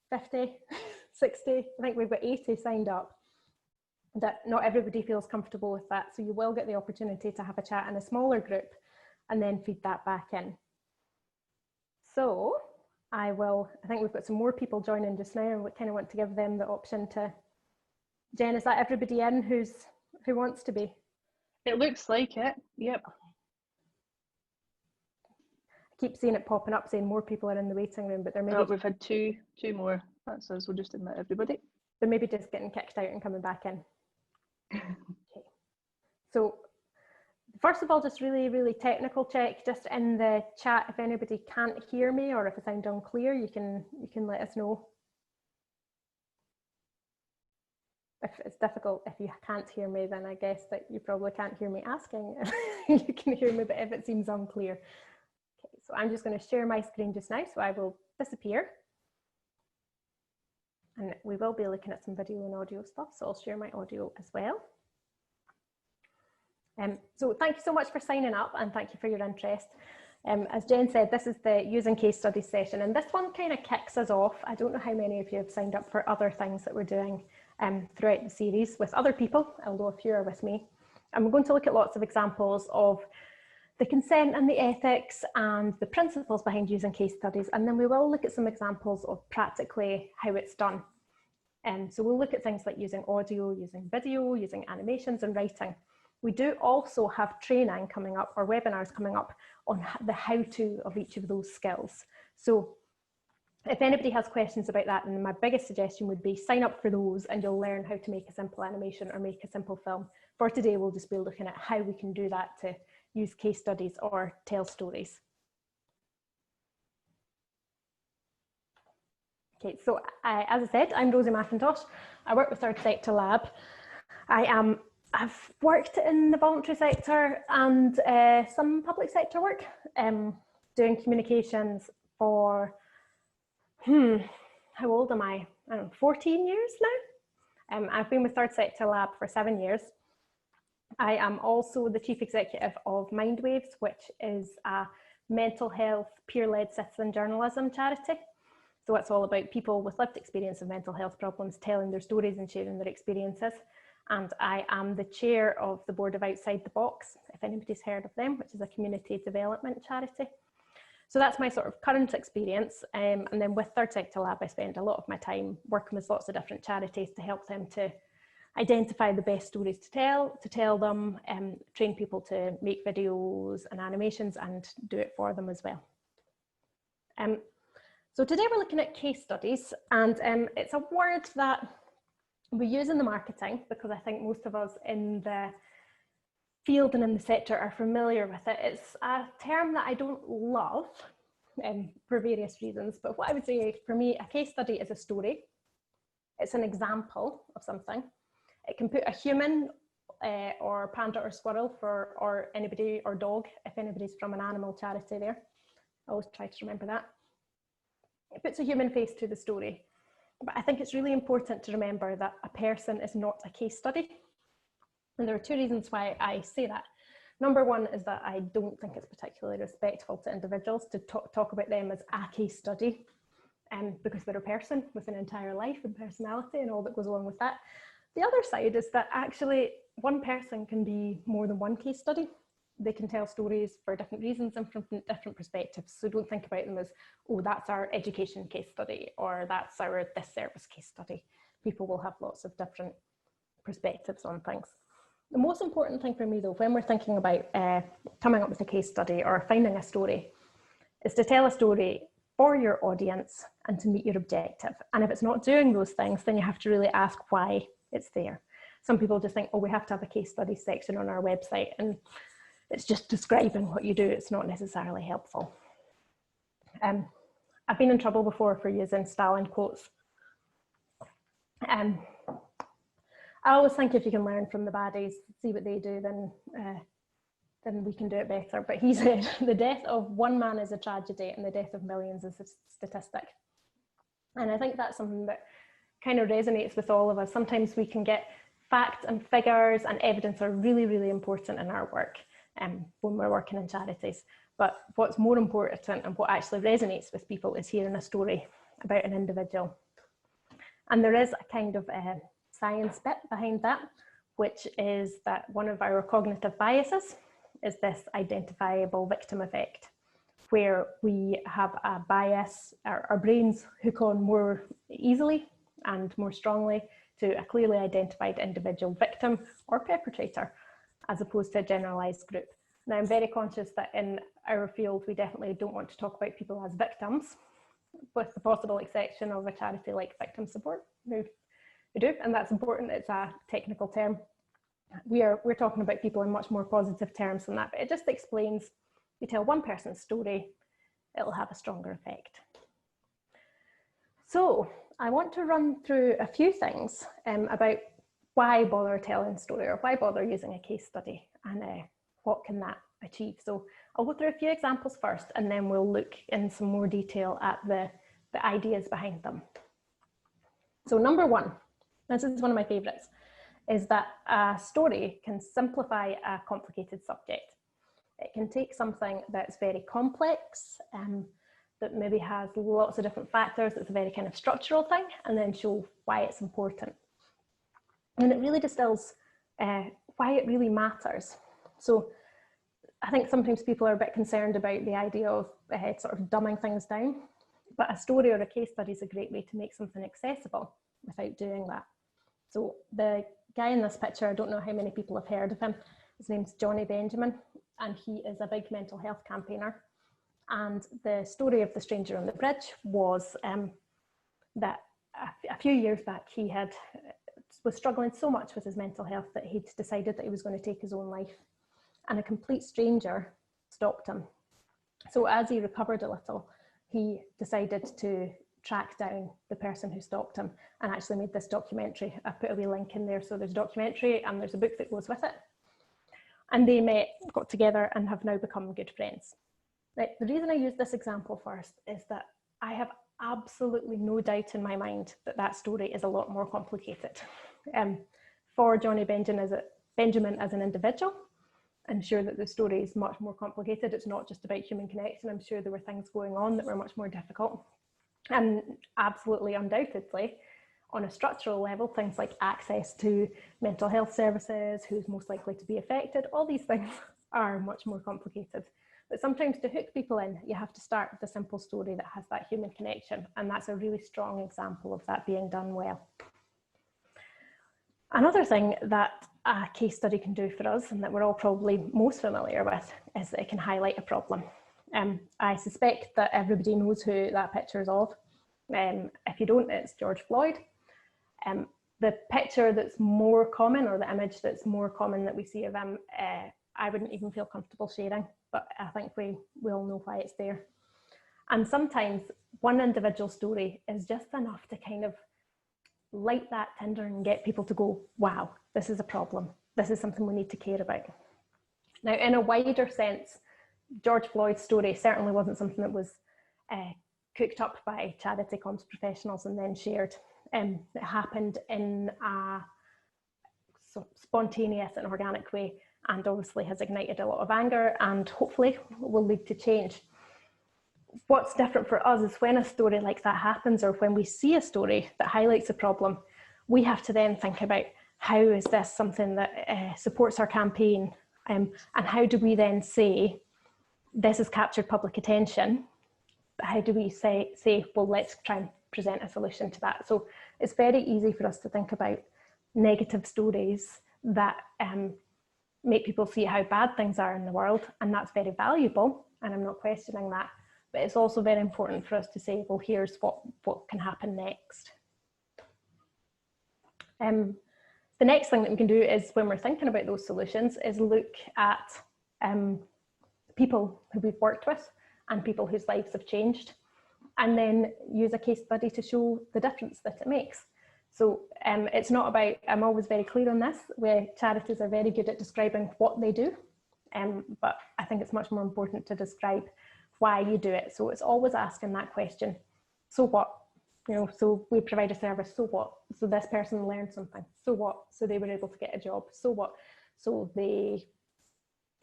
50, 60, I think we've got 80 signed up. That not everybody feels comfortable with that. So you will get the opportunity to have a chat in a smaller group and then feed that back in. So I think we've got some more people joining just now, and we kind of want to give them the option to, Jen, is that everybody in who wants to be? It looks like it, yep. I keep seeing it popping up saying more people are in the waiting room, but they're maybe... Oh, we've had two more, that's us, we'll just admit everybody. They're maybe just getting kicked out and coming back in. Okay. So first of all, just really technical check, just in the chat, if anybody can't hear me or if I sound unclear, you can let us know. If it's difficult, if you can't hear me, then I guess that you probably can't hear me asking. You can hear me, but if it seems unclear. Okay, so I'm just going to share my screen just now, so I will disappear. And we will be looking at some video and audio stuff, so I'll share my audio as well. So thank you so much for signing up, and thank you for your interest. As Jen said, this is the using case studies session, and this one kind of kicks us off. I don't know how many of you have signed up for other things that we're doing throughout the series with other people, although a few are with me. And we're going to look at lots of examples of the consent and the ethics and the principles behind using case studies, and then we will look at some examples of practically how it's done. So we'll look at things like using audio, using video, using animations and writing. We do also have training coming up, or webinars coming up, on the how-to of each of those skills. So if anybody has questions about that, then my biggest suggestion would be sign up for those and you'll learn how to make a simple animation or make a simple film. For today, we'll just be looking at how we can do that to use case studies or tell stories. Okay, so as I said, I'm Rosie McIntosh. I work with Third Sector Lab. I've worked in the voluntary sector and some public sector work, doing communications for, how old am I? I don't know, 14 years now. I've been with Third Sector Lab for 7 years. I am also the Chief Executive of Mindwaves, which is a mental health peer-led citizen journalism charity. So it's all about people with lived experience of mental health problems telling their stories and sharing their experiences. And I am the chair of the board of Outside the Box, if anybody's heard of them, which is a community development charity. So that's my sort of current experience. And then with Third Sector Lab, I spend a lot of my time working with lots of different charities to help them to identify the best stories to tell them, train people to make videos and animations and do it for them as well. So today we're looking at case studies, and it's a word that we use in the marketing because I think most of us in the field and in the sector are familiar with it. It's a term that I don't love for various reasons, but what I would say for me, a case study is a story. It's an example of something. It can put a human or panda or squirrel or anybody, or dog, if anybody's from an animal charity there. I always try to remember that. It puts a human face to the story. But I think it's really important to remember that a person is not a case study. And there are two reasons why I say that. Number one is that I don't think it's particularly respectful to individuals to talk about them as a case study, because they're a person with an entire life and personality and all that goes along with that. The other side is that actually one person can be more than one case study. They can tell stories for different reasons and from different perspectives. So don't think about them as, oh, that's our education case study, or that's our this service case study. People will have lots of different perspectives on things. The most important thing for me though, when we're thinking about coming up with a case study or finding a story, is to tell a story for your audience and to meet your objective. And if it's not doing those things, then you have to really ask why it's there. Some people just think, oh, we have to have a case study section on our website, and it's just describing what you do. It's not necessarily helpful. I've been in trouble before for using Stalin quotes. I always think if you can learn from the baddies, see what they do, then we can do it better. But he said, the death of one man is a tragedy and the death of millions is a statistic. And I think that's something that kind of resonates with all of us. Sometimes we can get facts and figures, and evidence are really, really important in our work when we're working in charities. But what's more important and what actually resonates with people is hearing a story about an individual. And there is a kind of science bit behind that, which is that one of our cognitive biases is this identifiable victim effect, where we have a bias, our brains hook on more easily and more strongly to a clearly identified individual victim or perpetrator, as opposed to a generalized group. Now, I'm very conscious that in our field, we definitely don't want to talk about people as victims, with the possible exception of a charity like Victim Support, who do, and that's important. It's a technical term. We're talking about people in much more positive terms than that, but it just explains, you tell one person's story, it'll have a stronger effect. So I want to run through a few things about why bother telling a story, or why bother using a case study, and what can that achieve. So I'll go through a few examples first, and then we'll look in some more detail at the ideas behind them. So number one, this is one of my favorites, is that a story can simplify a complicated subject. It can take something that's very complex, that maybe has lots of different factors, it's a very kind of structural thing, and then show why it's important. And it really distills why it really matters. So I think sometimes people are a bit concerned about the idea of sort of dumbing things down, but a story or a case study is a great way to make something accessible without doing that. So the guy in this picture, I don't know how many people have heard of him. His name's Johnny Benjamin, and he is a big mental health campaigner. And the story of the stranger on the bridge was that a few years back he was struggling so much with his mental health that he'd decided that he was going to take his own life. And a complete stranger stopped him. So as he recovered a little, he decided to track down the person who stopped him and actually made this documentary. I put a wee link in there. So there's a documentary and there's a book that goes with it. And they met, got together, and have now become good friends. Right, the reason I use this example first is that I have absolutely no doubt in my mind that that story is a lot more complicated. For Johnny Benjamin as an individual, I'm sure that the story is much more complicated. It's not just about human connection. I'm sure there were things going on that were much more difficult. And absolutely, undoubtedly, on a structural level, things like access to mental health services, who's most likely to be affected, all these things are much more complicated. But sometimes to hook people in, you have to start with a simple story that has that human connection. And that's a really strong example of that being done well. Another thing that a case study can do for us, and that we're all probably most familiar with, is that it can highlight a problem. I suspect that everybody knows who that picture is of. If you don't, it's George Floyd. The picture that's more common, or the image that's more common that we see of him, I wouldn't even feel comfortable sharing, but I think we all know why it's there. And sometimes one individual story is just enough to kind of light that tinder and get people to go, wow, this is a problem. This is something we need to care about. Now, in a wider sense, George Floyd's story certainly wasn't something that was cooked up by charity comms professionals and then shared. It happened in a spontaneous and organic way, and obviously has ignited a lot of anger and hopefully will lead to change. What's different for us is when a story like that happens, or when we see a story that highlights a problem, we have to then think about, how is this something that supports our campaign? And how do we then say, this has captured public attention? How do we say, well, let's try and present a solution to that? So it's very easy for us to think about negative stories that make people see how bad things are in the world, and that's very valuable, and I'm not questioning that, but it's also very important for us to say, well, here's what can happen next. The next thing that we can do is, when we're thinking about those solutions, is look at people who we've worked with and people whose lives have changed, and then use a case study to show the difference that it makes. So it's not about, I'm always very clear on this, where charities are very good at describing what they do, but I think it's much more important to describe why you do it. So it's always asking that question, so what? You know, so we provide a service, so what? So this person learned something, so what? So they were able to get a job, so what? So they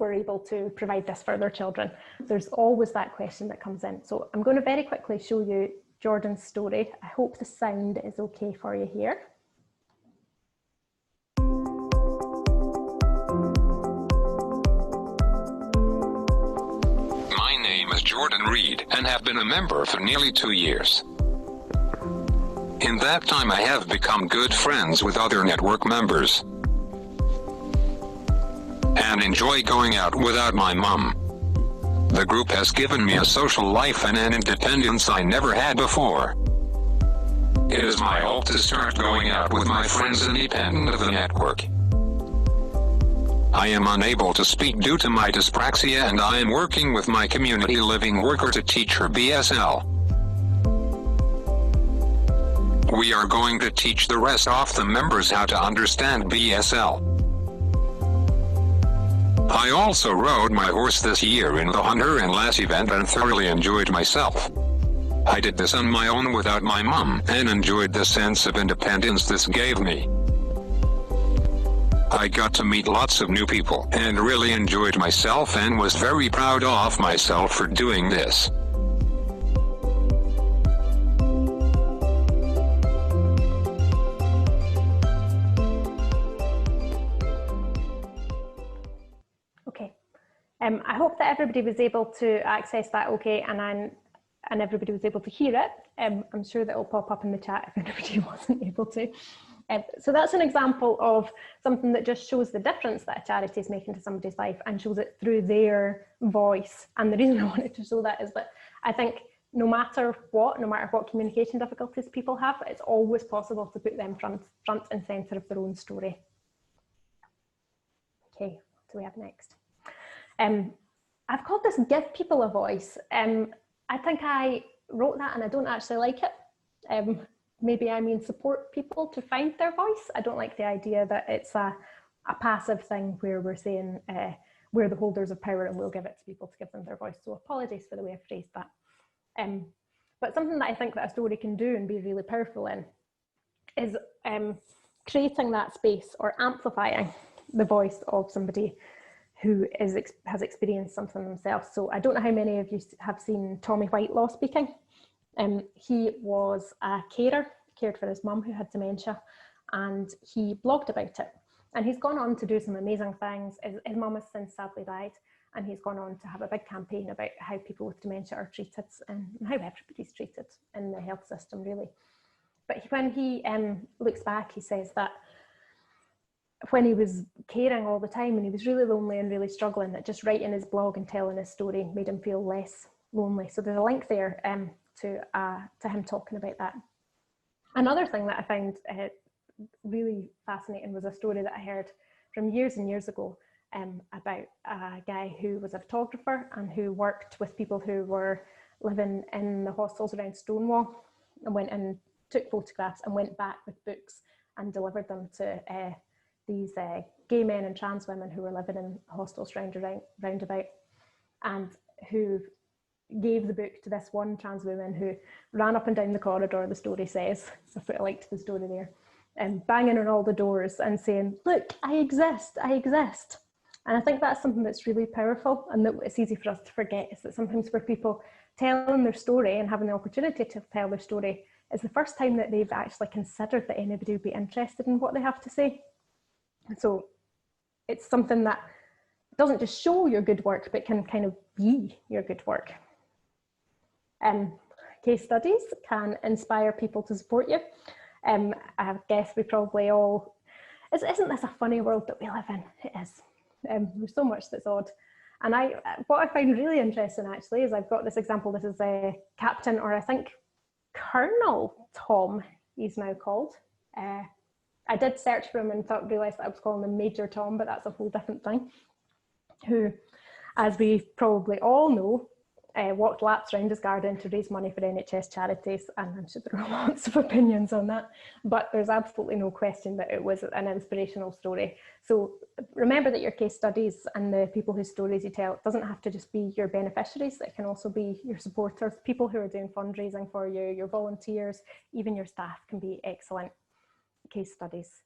were able to provide this for their children. There's always that question that comes in. So I'm going to very quickly show you Jordan's story. I hope the sound is okay for you here. My name is Jordan Reed and have been a member for nearly 2 years. In that time I have become good friends with other network members and enjoy going out without my mum. The group has given me a social life and an independence I never had before. It is my hope to start going out with my friends independent of the network. I am unable to speak due to my dyspraxia and I am working with my community living worker to teach her BSL. We are going to teach the rest of the members how to understand BSL. I also rode my horse this year in the Hunter and Lass event and thoroughly enjoyed myself. I did this on my own without my mum and enjoyed the sense of independence this gave me. I got to meet lots of new people and really enjoyed myself and was very proud of myself for doing this. Okay, I hope that everybody was able to access that okay, and everybody was able to hear it. I'm sure that it'll pop up in the chat if anybody wasn't able to. So that's an example of something that just shows the difference that a charity is making to somebody's life and shows it through their voice. And the reason I wanted to show that is that I think no matter what communication difficulties people have, it's always possible to put them front and centre of their own story. Okay, what do we have next? I've called this Give People a Voice. I think I wrote that and I don't actually like it. Maybe I mean support people to find their voice. I don't like the idea that it's a passive thing where we're saying we're the holders of power and we'll give it to people to give them their voice. So apologies for the way I phrased that. But something that I think that a story can do and be really powerful in is creating that space or amplifying the voice of somebody who has experienced something themselves. So I don't know how many of you have seen Tommy Whitelaw speaking. He was a carer, cared for his mum who had dementia, and he blogged about it. And he's gone on to do some amazing things. His mum has since sadly died, and he's gone on to have a big campaign about how people with dementia are treated and how everybody's treated in the health system, really. But when he looks back, he says that when he was caring all the time and he was really lonely and really struggling, that just writing his blog and telling his story made him feel less lonely. So there's a link there to him talking about that. Another thing that I found really fascinating was a story that I heard from years and years ago about a guy who was a photographer and who worked with people who were living in the hostels around Stonewall, and went and took photographs and went back with books and delivered them to these gay men and trans women who were living in hostels round about, and who gave the book to this one trans woman who ran up and down the corridor, the story says, I put a link to the story there, and banging on all the doors and saying, look, I exist, I exist. And I think that's something that's really powerful, and that it's easy for us to forget, is that sometimes for people telling their story and having the opportunity to tell their story is the first time that they've actually considered that anybody would be interested in what they have to say. And so it's something that doesn't just show your good work, but can kind of be your good work. Case studies can inspire people to support you. I guess we probably all, isn't this a funny world that we live in? It is. There's so much that's odd. And what I find really interesting actually is I've got this example. This is a Captain, or I think Colonel Tom, he's now called. I did search for him and realised that I was calling him Major Tom, but that's a whole different thing. Who, as we probably all know, walked laps around his garden to raise money for NHS charities, and I'm sure there are lots of opinions on that, but there's absolutely no question that it was an inspirational story. So remember that your case studies and the people whose stories you tell doesn't have to just be your beneficiaries, it can also be your supporters, people who are doing fundraising for you, your volunteers, even your staff can be excellent case studies.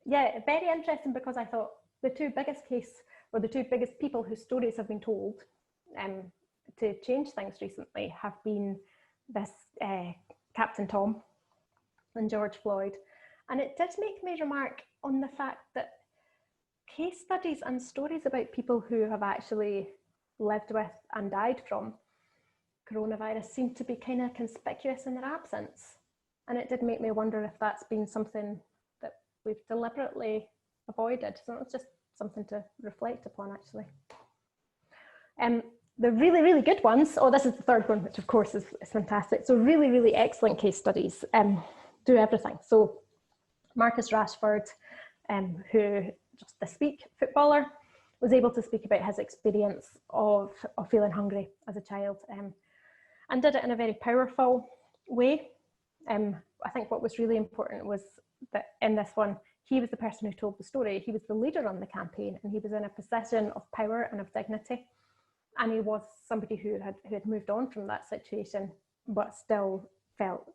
Yeah, very interesting, because I thought the two biggest people whose stories have been told to change things recently have been this Captain Tom and George Floyd. And it did make me remark on the fact that case studies and stories about people who have actually lived with and died from coronavirus seem to be kind of conspicuous in their absence. And it did make me wonder if that's been something that we've deliberately avoided. So it's just something to reflect upon, actually. The really, really good ones, oh, this is the third one, which of course is fantastic. So really, really excellent case studies do everything. So Marcus Rashford, who just this week, footballer, was able to speak about his experience of feeling hungry as a child, and did it in a very powerful way. I think what was really important was that in this one, he was the person who told the story. He was the leader on the campaign, and he was in a position of power and of dignity. And he was somebody who had moved on from that situation, but still felt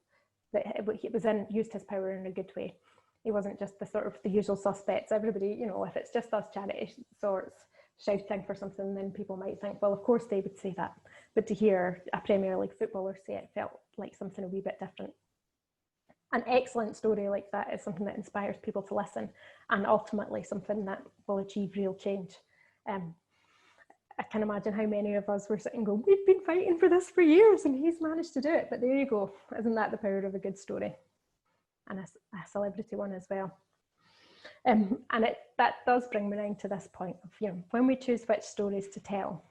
that he used his power in a good way. He wasn't just the sort of the usual suspects. Everybody, you know, if it's just us charity sorts shouting for something, then people might think, well, of course they would say that. But to hear a Premier League footballer say it felt like something a wee bit different. An excellent story like that is something that inspires people to listen, and ultimately something that will achieve real change. I can imagine how many of us were sitting going, we've been fighting for this for years and he's managed to do it. But there you go. Isn't that the power of a good story? And a celebrity one as well. And that does bring me down to this point of, you know, when we choose which stories to tell.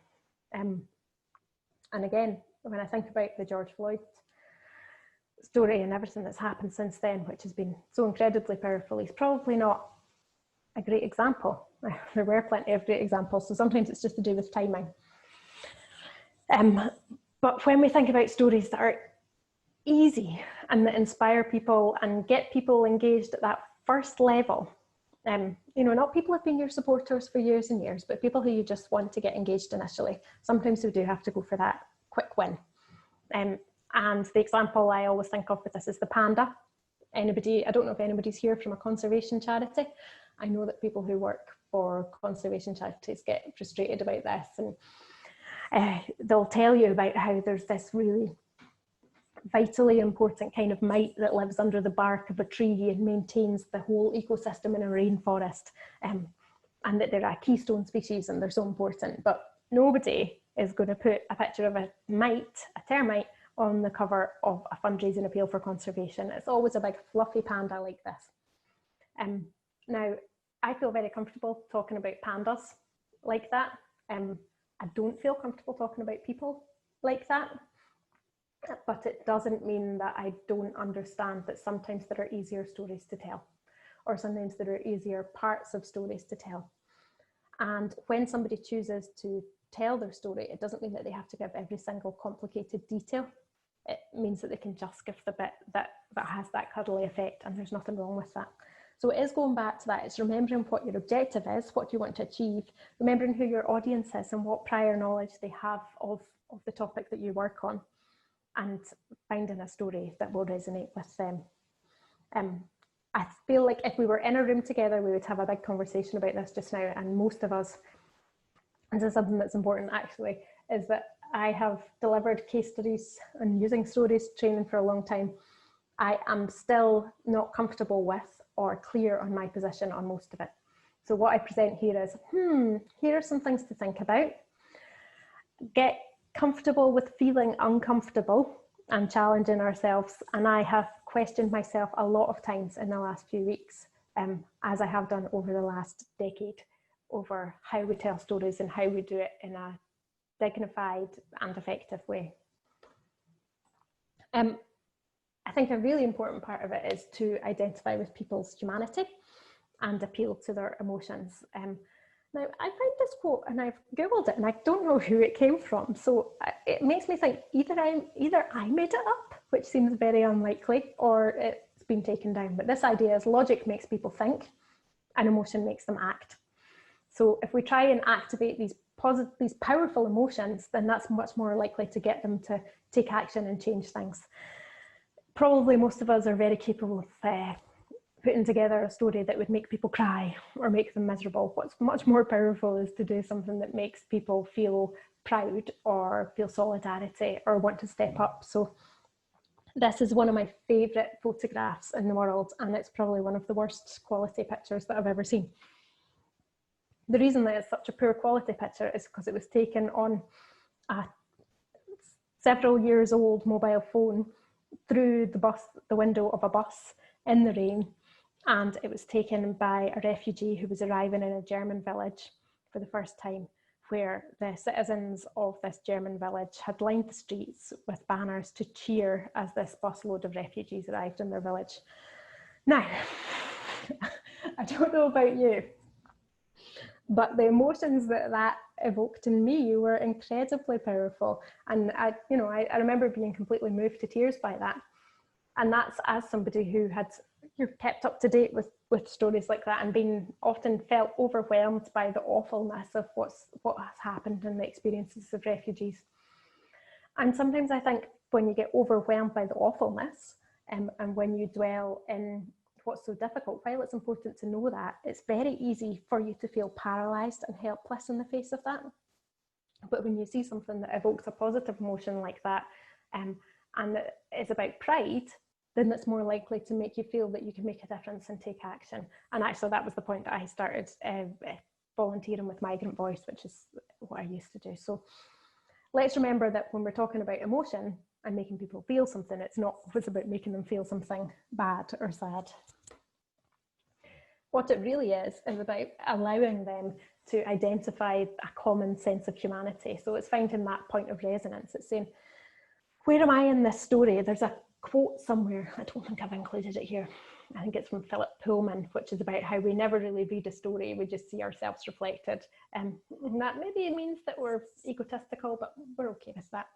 And again, when I think about the George Floyd story and everything that's happened since then, which has been so incredibly powerful, he's probably not a great example. There were plenty of great examples, so sometimes it's just to do with timing. But when we think about stories that are easy and that inspire people and get people engaged at that first level, you know, not people who've been your supporters for years and years, but people who you just want to get engaged initially. Sometimes we do have to go for that quick win. And the example I always think of with this is the panda. Anybody, I don't know if anybody's here from a conservation charity. I know that people who work for conservation charities get frustrated about this, and they'll tell you about how there's this really vitally important kind of mite that lives under the bark of a tree and maintains the whole ecosystem in a rainforest, and that they're a keystone species and they're so important. But nobody is going to put a picture of a mite, a termite, on the cover of a fundraising appeal for conservation. It's always a big fluffy panda like this. Now, I feel very comfortable talking about pandas like that. I don't feel comfortable talking about people like that, but it doesn't mean that I don't understand that sometimes there are easier stories to tell, or sometimes there are easier parts of stories to tell. And when somebody chooses to tell their story, it doesn't mean that they have to give every single complicated detail. It means that they can just give the bit that has that cuddly effect, and there's nothing wrong with that. So it is going back to that. It's remembering what your objective is, what you want to achieve, remembering who your audience is and what prior knowledge they have of the topic that you work on, and finding a story that will resonate with them. I feel like if we were in a room together, we would have a big conversation about this just now, and most of us, and this is something that's important actually, is that I have delivered case studies and using stories training for a long time. I am still not comfortable with or clear on my position on most of it. So what I present here is, here are some things to think about. Get comfortable with feeling uncomfortable and challenging ourselves. And I have questioned myself a lot of times in the last few weeks, as I have done over the last decade, over how we tell stories and how we do it in a dignified and effective way. I think a really important part of it is to identify with people's humanity and appeal to their emotions. Now, I find this quote, and I've Googled it, and I don't know who it came from. So it makes me think either I made it up, which seems very unlikely, or it's been taken down. But this idea is logic makes people think, and emotion makes them act. So if we try and activate these powerful emotions, then that's much more likely to get them to take action and change things. Probably most of us are very capable of putting together a story that would make people cry or make them miserable. What's much more powerful is to do something that makes people feel proud or feel solidarity or want to step up. So this is one of my favourite photographs in the world, and it's probably one of the worst quality pictures that I've ever seen. The reason that it's such a poor quality picture is because it was taken on a several years old mobile phone through the window of a bus in the rain, and it was taken by a refugee who was arriving in a German village for the first time, where the citizens of this German village had lined the streets with banners to cheer as this busload of refugees arrived in their village. Now, I don't know about you, but the emotions that evoked in me were incredibly powerful. And I remember being completely moved to tears by that. And that's as somebody who had kept up to date with stories like that and been often felt overwhelmed by the awfulness of what has happened in the experiences of refugees. And sometimes I think when you get overwhelmed by the awfulness and when you dwell in what's so difficult, while it's important to know that, it's very easy for you to feel paralysed and helpless in the face of that. But when you see something that evokes a positive emotion like that, and it's about pride, then it's more likely to make you feel that you can make a difference and take action. And actually that was the point that I started volunteering with Migrant Voice, which is what I used to do. So let's remember that when we're talking about emotion and making people feel something, it's not always about making them feel something bad or sad. What it really is about allowing them to identify a common sense of humanity. So it's finding that point of resonance. It's saying, where am I in this story? There's a quote somewhere, I don't think I've included it here. I think it's from Philip Pullman, which is about how we never really read a story, we just see ourselves reflected. And that maybe means that we're egotistical, but we're okay with that.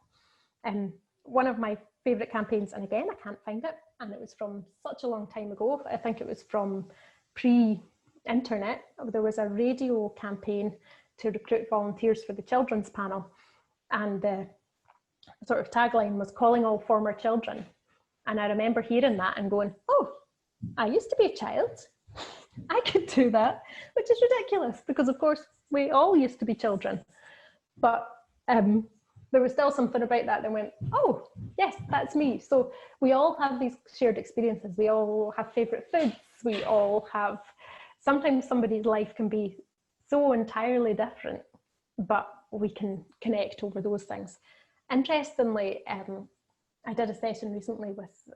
One of my favourite campaigns, and again, I can't find it, and it was from such a long time ago, I think it was from pre-internet. There was a radio campaign to recruit volunteers for the children's panel, and the sort of tagline was calling all former children. And I remember hearing that and going, oh, I used to be a child, I could do that, which is ridiculous because of course we all used to be children. But there was still something about that that went, oh yes, that's me. So we all have these shared experiences, we all have favourite foods, we all have, sometimes somebody's life can be so entirely different, but we can connect over those things. Interestingly, I did a session recently with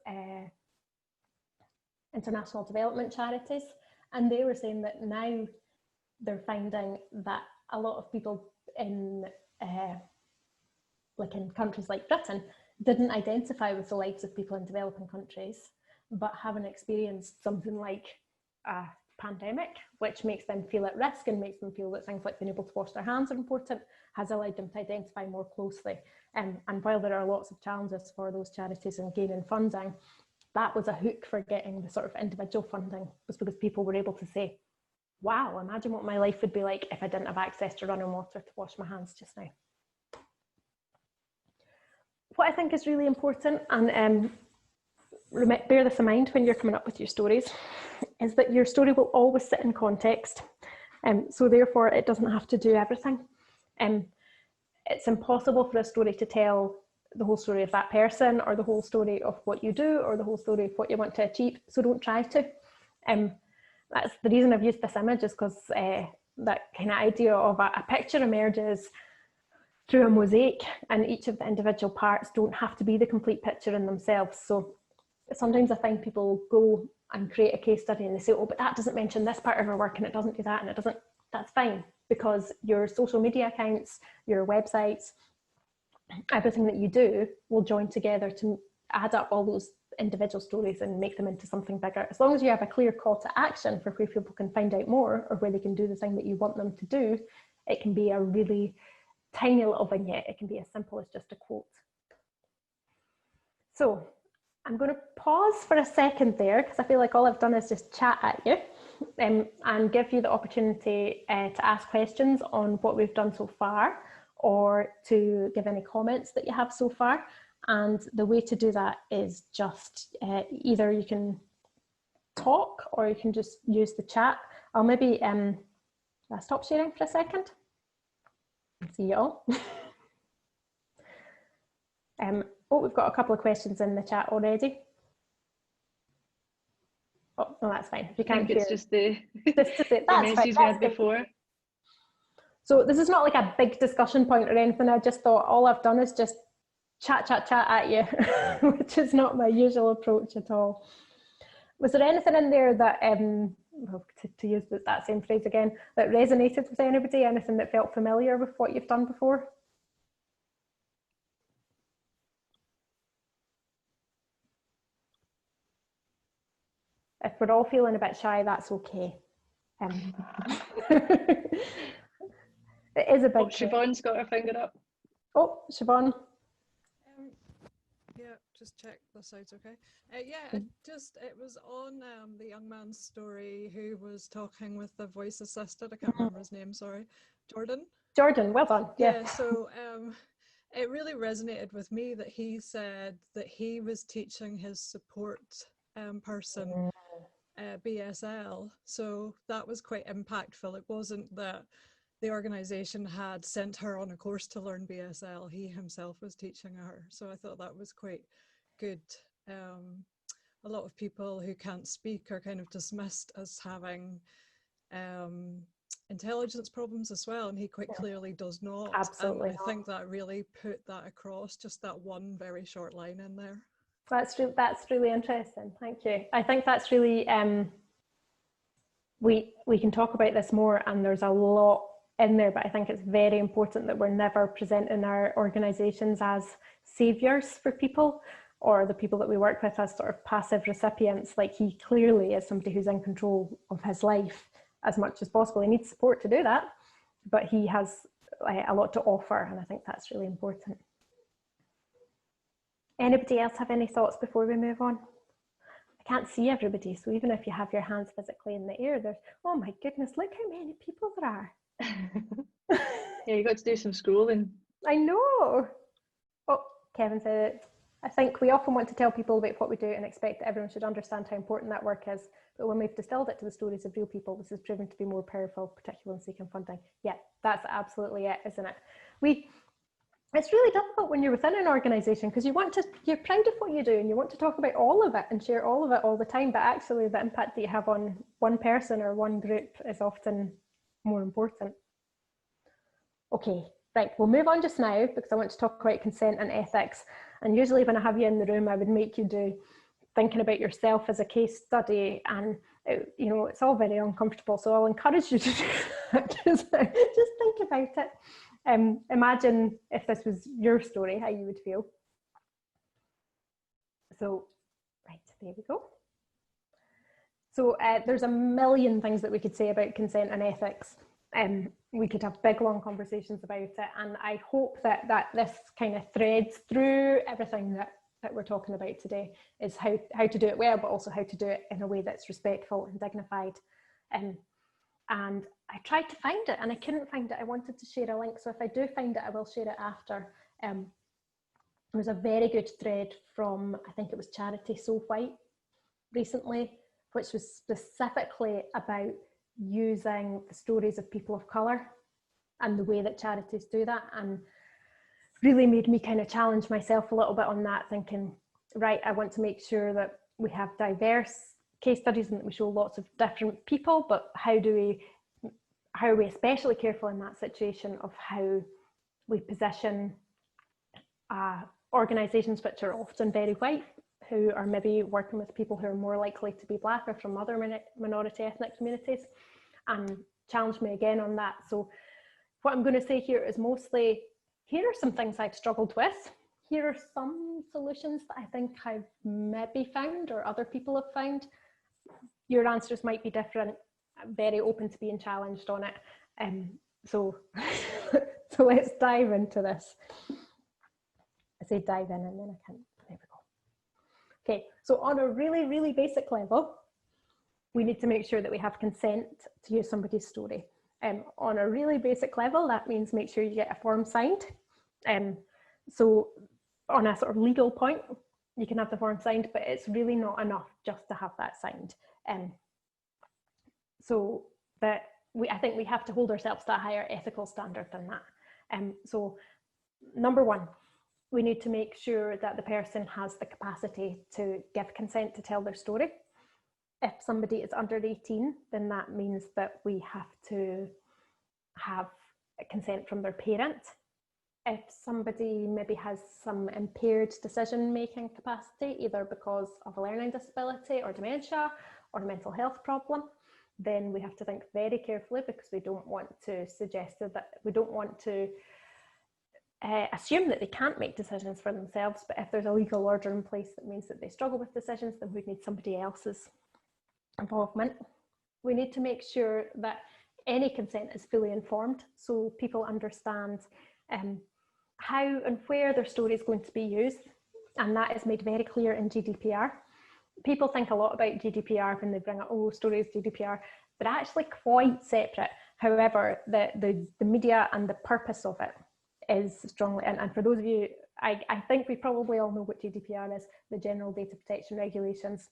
international development charities, and they were saying that now they're finding that a lot of people in countries like Britain didn't identify with the lives of people in developing countries, but haven't experienced something like a pandemic, which makes them feel at risk and makes them feel that things like being able to wash their hands are important, has allowed them to identify more closely. And while there are lots of challenges for those charities in gaining funding, that was a hook for getting the sort of individual funding, was because people were able to say, wow, imagine what my life would be like if I didn't have access to running water to wash my hands just now. What I think is really important, and bear this in mind when you're coming up with your stories, is that your story will always sit in context. So therefore it doesn't have to do everything. It's impossible for a story to tell the whole story of that person, or the whole story of what you do, or the whole story of what you want to achieve, so don't try to. That's the reason I've used this image, is because that kind of idea of a picture emerges through a mosaic, and each of the individual parts don't have to be the complete picture in themselves. So sometimes I find people go and create a case study and they say, oh, but that doesn't mention this part of our work, and it doesn't do that, and it doesn't. That's fine, because your social media accounts, your websites, everything that you do will join together to add up all those individual stories and make them into something bigger. As long as you have a clear call to action for where people can find out more, or where they can do the thing that you want them to do, it can be a really tiny little vignette. It can be as simple as just a quote. So I'm going to pause for a second there, because I feel like all I've done is just chat at you, and give you the opportunity to ask questions on what we've done so far, or to give any comments that you have so far. And the way to do that is just either you can talk, or you can just use the chat. I'll maybe stop sharing for a second. See you all. Oh, we've got a couple of questions in the chat already. Oh, no, that's fine. If you I can't think it's hear, just the, just to say, the that's fine. messages we had That's before. So this is not like a big discussion point or anything. I just thought all I've done is just chat at you, which is not my usual approach at all. Was there anything in there that, well, to use that same phrase again, that resonated with anybody? Anything that felt familiar with what you've done before? If we're all feeling a bit shy, that's okay. It is a big... Oh, Siobhan's got her finger up. Oh, Siobhan. Yeah, just check the site's okay. Yeah, it was on the young man's story who was talking with the voice assistant. I can't remember his name, sorry. Jordan, well done. Yeah, so it really resonated with me that he said that he was teaching his support person BSL. So that was quite impactful. It wasn't that the organisation had sent her on a course to learn BSL. He himself was teaching her. So I thought that was quite good. A lot of people who can't speak are kind of dismissed as having intelligence problems as well, and he quite clearly does not. Absolutely. And I think that really put that across, just that one very short line in there. That's really interesting. Thank you. I think that's really we can talk about this more, and there's a lot in there, but I think it's very important that we're never presenting our organisations as saviours for people, or the people that we work with as sort of passive recipients. Like, he clearly is somebody who's in control of his life as much as possible. He needs support to do that, but he has a lot to offer, and I think that's really important. Anybody else have any thoughts before we move on? I can't see everybody, so even if you have your hands physically in the air, there's, oh my goodness, look how many people there are. Yeah, you got to do some scrolling. I know. Oh, Kevin said it. I think we often want to tell people about what we do and expect that everyone should understand how important that work is. But when we've distilled it to the stories of real people, this has proven to be more powerful, particularly in seeking funding. Yeah, that's absolutely it, isn't it? It's really difficult when you're within an organisation, because you're proud of what you do and you want to talk about all of it and share all of it all the time, but actually the impact that you have on one person or one group is often more important. Okay, right, we'll move on just now because I want to talk about consent and ethics. And usually when I have you in the room, I would make you do thinking about yourself as a case study, and it's all very uncomfortable, so I'll encourage you to do that. Just think about it. Imagine if this was your story, how you would feel. So, right, there we go. So there's a million things that we could say about consent and ethics. We could have big, long conversations about it, and I hope that this kind of threads through everything that we're talking about today, is how to do it well, but also how to do it in a way that's respectful and dignified. And I tried to find it and I couldn't find it. I wanted to share a link, so if I do find it, I will share it after. There was a very good thread from, I think it was Charity So White recently, which was specifically about using the stories of people of colour and the way that charities do that, and really made me kind of challenge myself a little bit on that, thinking, right, I want to make sure that we have diverse case studies and that we show lots of different people, but how are we especially careful in that situation of how we position organisations which are often very white, who are maybe working with people who are more likely to be Black or from other minority ethnic communities, and challenge me again on that. So what I'm going to say here is mostly, here are some things I've struggled with. Here are some solutions that I think I've maybe found or other people have found. Your answers might be different. I'm very open to being challenged on it. So let's dive into this. I say dive in and then I can't, there we go. Okay, so on a really, really basic level, we need to make sure that we have consent to use somebody's story. On a really basic level, that means make sure you get a form signed. So on a sort of legal point, you can have the form signed, but it's really not enough just to have that signed. So that I think we have to hold ourselves to a higher ethical standard than that. So number one, We need to make sure that the person has the capacity to give consent to tell their story. If somebody is under 18, then that means that we have to have consent from their parent. If somebody maybe has some impaired decision-making capacity, either because of a learning disability or dementia or a mental health problem, then we have to think very carefully, because we don't want to suggest that, we don't want to assume that they can't make decisions for themselves. But if there's a legal order in place that means that they struggle with decisions, then we need somebody else's involvement. We need to make sure that any consent is fully informed, so people understand how and where their story is going to be used, and that is made very clear in GDPR. People think a lot about GDPR when they bring up, oh, stories, GDPR. They're actually quite separate. However, the media and the purpose of it is strongly, and for those of you, I think we probably all know what GDPR is, the General Data Protection Regulations.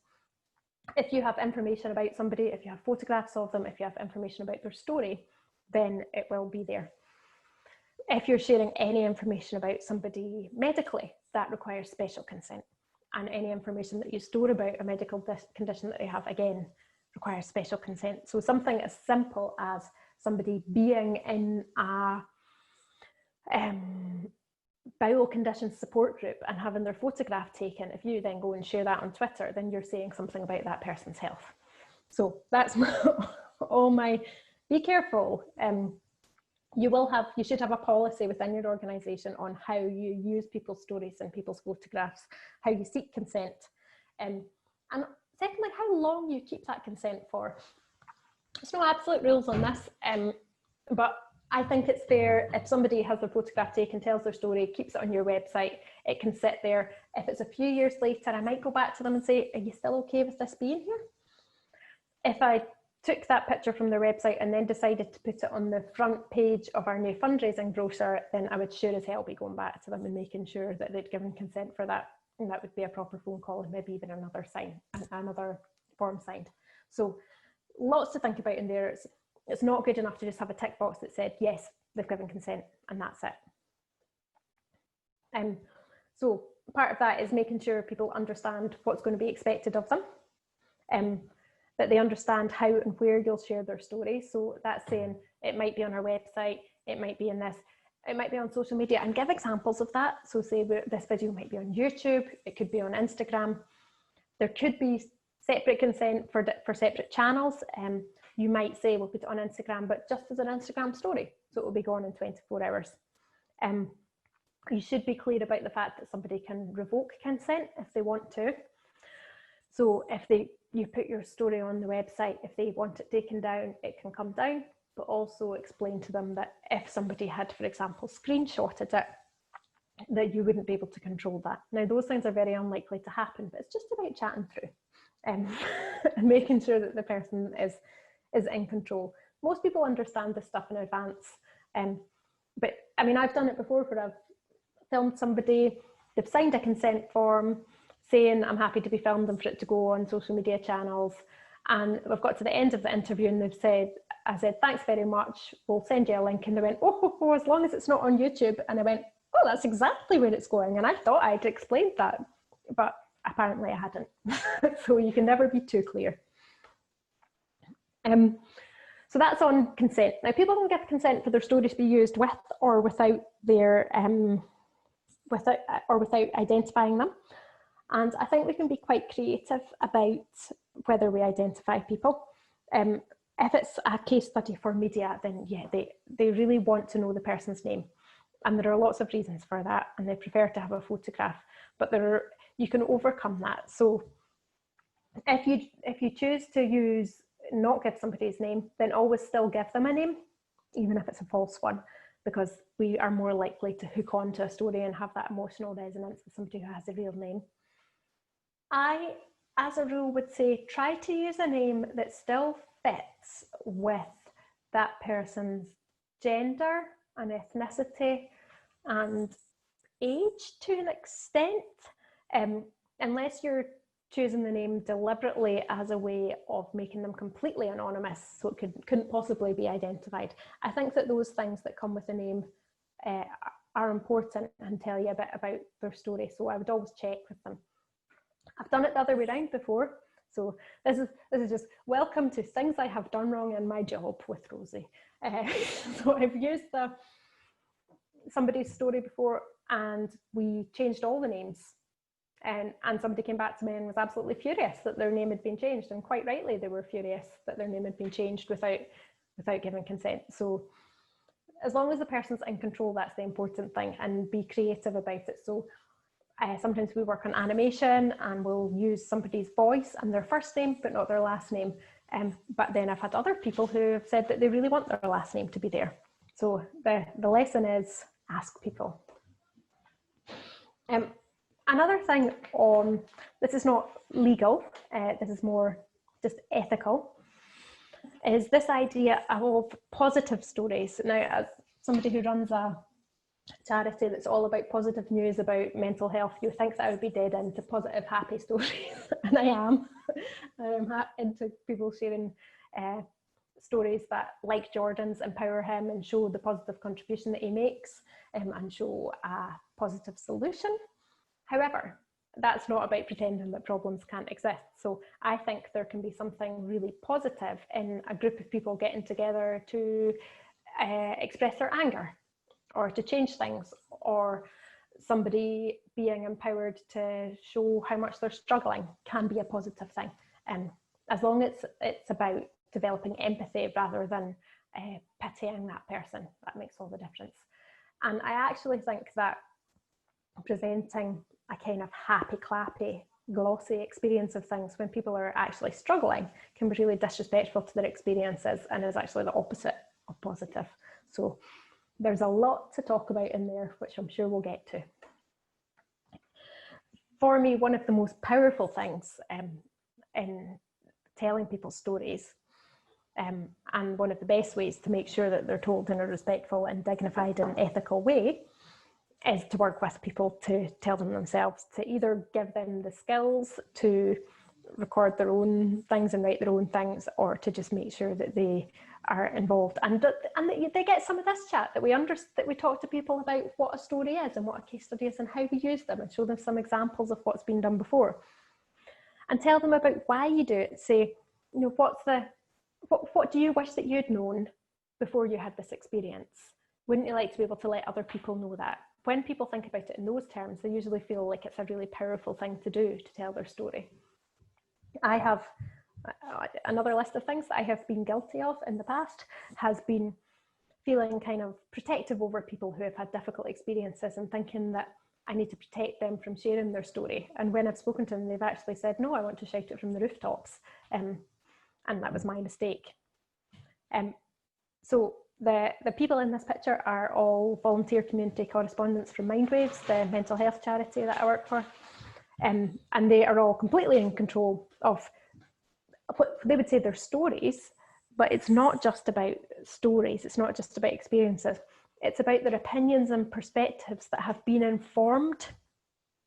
If you have information about somebody, if you have photographs of them, if you have information about their story, then it will be there. If you're sharing any information about somebody medically, that requires special consent. And any information that you store about a medical condition that they have, again, requires special consent. So something as simple as somebody being in a bowel condition support group and having their photograph taken, if you then go and share that on Twitter, then you're saying something about that person's health. So that's all my, be careful. You should have a policy within your organisation on how you use people's stories and people's photographs, how you seek consent, and secondly, how long you keep that consent for. There's no absolute rules on this, but I think it's fair if somebody has their photograph taken, tells their story, keeps it on your website, it can sit there. If it's a few years later, I might go back to them and say, are you still okay with this being here? If I took that picture from their website and then decided to put it on the front page of our new fundraising brochure, then I would sure as hell be going back to them and making sure that they'd given consent for that. And that would be a proper phone call and maybe even another form signed. So lots to think about in there. It's not good enough to just have a tick box that said, yes, they've given consent, and that's it. So part of that is making sure people understand what's going to be expected of them, that they understand how and where you'll share their story. So that's saying it might be on our website, it might be in this, it might be on social media, and give examples of that. So say this video might be on YouTube, it could be on Instagram. There could be separate consent for separate channels. You might say, we'll put it on Instagram, but just as an Instagram story. So it will be gone in 24 hours. You should be clear about the fact that somebody can revoke consent if they want to. So if you put your story on the website, if they want it taken down, it can come down, but also explain to them that if somebody had, for example, screenshotted it, that you wouldn't be able to control that. Now, those things are very unlikely to happen, but it's just about chatting through and making sure that the person is in control. Most people understand this stuff in advance, but I mean, I've done it before where I've filmed somebody, they've signed a consent form saying I'm happy to be filmed and for it to go on social media channels, and we've got to the end of the interview and they've said, I said, thanks very much, we'll send you a link, and they went, oh, as long as it's not on YouTube. And I went, oh, that's exactly where it's going, and I thought I'd explained that, but apparently I hadn't. So you can never be too clear. So that's on consent. Now, people can give consent for their story to be used with or without their without identifying them. And I think we can be quite creative about whether we identify people. If it's a case study for media, then yeah, they really want to know the person's name. And there are lots of reasons for that, and they prefer to have a photograph, but you can overcome that. So if you choose to not give somebody's name, then always still give them a name, even if it's a false one, because we are more likely to hook on to a story and have that emotional resonance with somebody who has a real name. I, as a rule, would say try to use a name that still fits with that person's gender and ethnicity and age to an extent, unless you're choosing the name deliberately as a way of making them completely anonymous so it couldn't possibly be identified. I think that those things that come with a name are important and tell you a bit about their story. So I would always check with them. I've done it the other way around before. So this is just welcome to things I have done wrong in my job with Rosie. So I've used somebody's story before, and we changed all the names. And somebody came back to me and was absolutely furious that their name had been changed, and quite rightly they were furious that their name had been changed without giving consent. So as long as the person's in control, that's the important thing, and be creative about it. So sometimes we work on animation and we'll use somebody's voice and their first name but not their last name. But then I've had other people who have said that they really want their last name to be there. So the lesson is ask people. Another thing on, this is not legal, this is more just ethical, is this idea of positive stories. Now, as somebody who runs a charity that's all about positive news about mental health, you think that I would be dead into positive, happy stories, and I am. I'm into people sharing stories that, like Jordan's, empower him and show the positive contribution that he makes, and show a positive solution. However, that's not about pretending that problems can't exist. So I think there can be something really positive in a group of people getting together to express their anger, or to change things, or somebody being empowered to show how much they're struggling can be a positive thing. As long as it's about developing empathy rather than pitying that person, that makes all the difference. And I actually think that presenting a kind of happy, clappy, glossy experience of things when people are actually struggling can be really disrespectful to their experiences, and is actually the opposite of positive. So there's a lot to talk about in there, which I'm sure we'll get to. For me, one of the most powerful things in telling people's stories, and one of the best ways to make sure that they're told in a respectful and dignified and ethical way, is to work with people to tell them themselves, to either give them the skills to record their own things and write their own things, or to just make sure that they are involved and that they get some of this chat, that we talk to people about what a story is and what a case study is and how we use them, and show them some examples of what's been done before, and tell them about why you do it. Say, you know, what do you wish that you'd known before you had this experience? Wouldn't you like to be able to let other people know that? When people think about it in those terms, they usually feel like it's a really powerful thing to do, to tell their story. I have another list of things that I have been guilty of in the past, has been feeling kind of protective over people who have had difficult experiences and thinking that I need to protect them from sharing their story. And when I've spoken to them, they've actually said, no, I want to shout it from the rooftops. And that was my mistake. So the people in this picture are all volunteer community correspondents from Mindwaves, the mental health charity that I work for. And they are all completely in control of what they would say their stories, but it's not just about stories, it's not just about experiences, it's about their opinions and perspectives that have been informed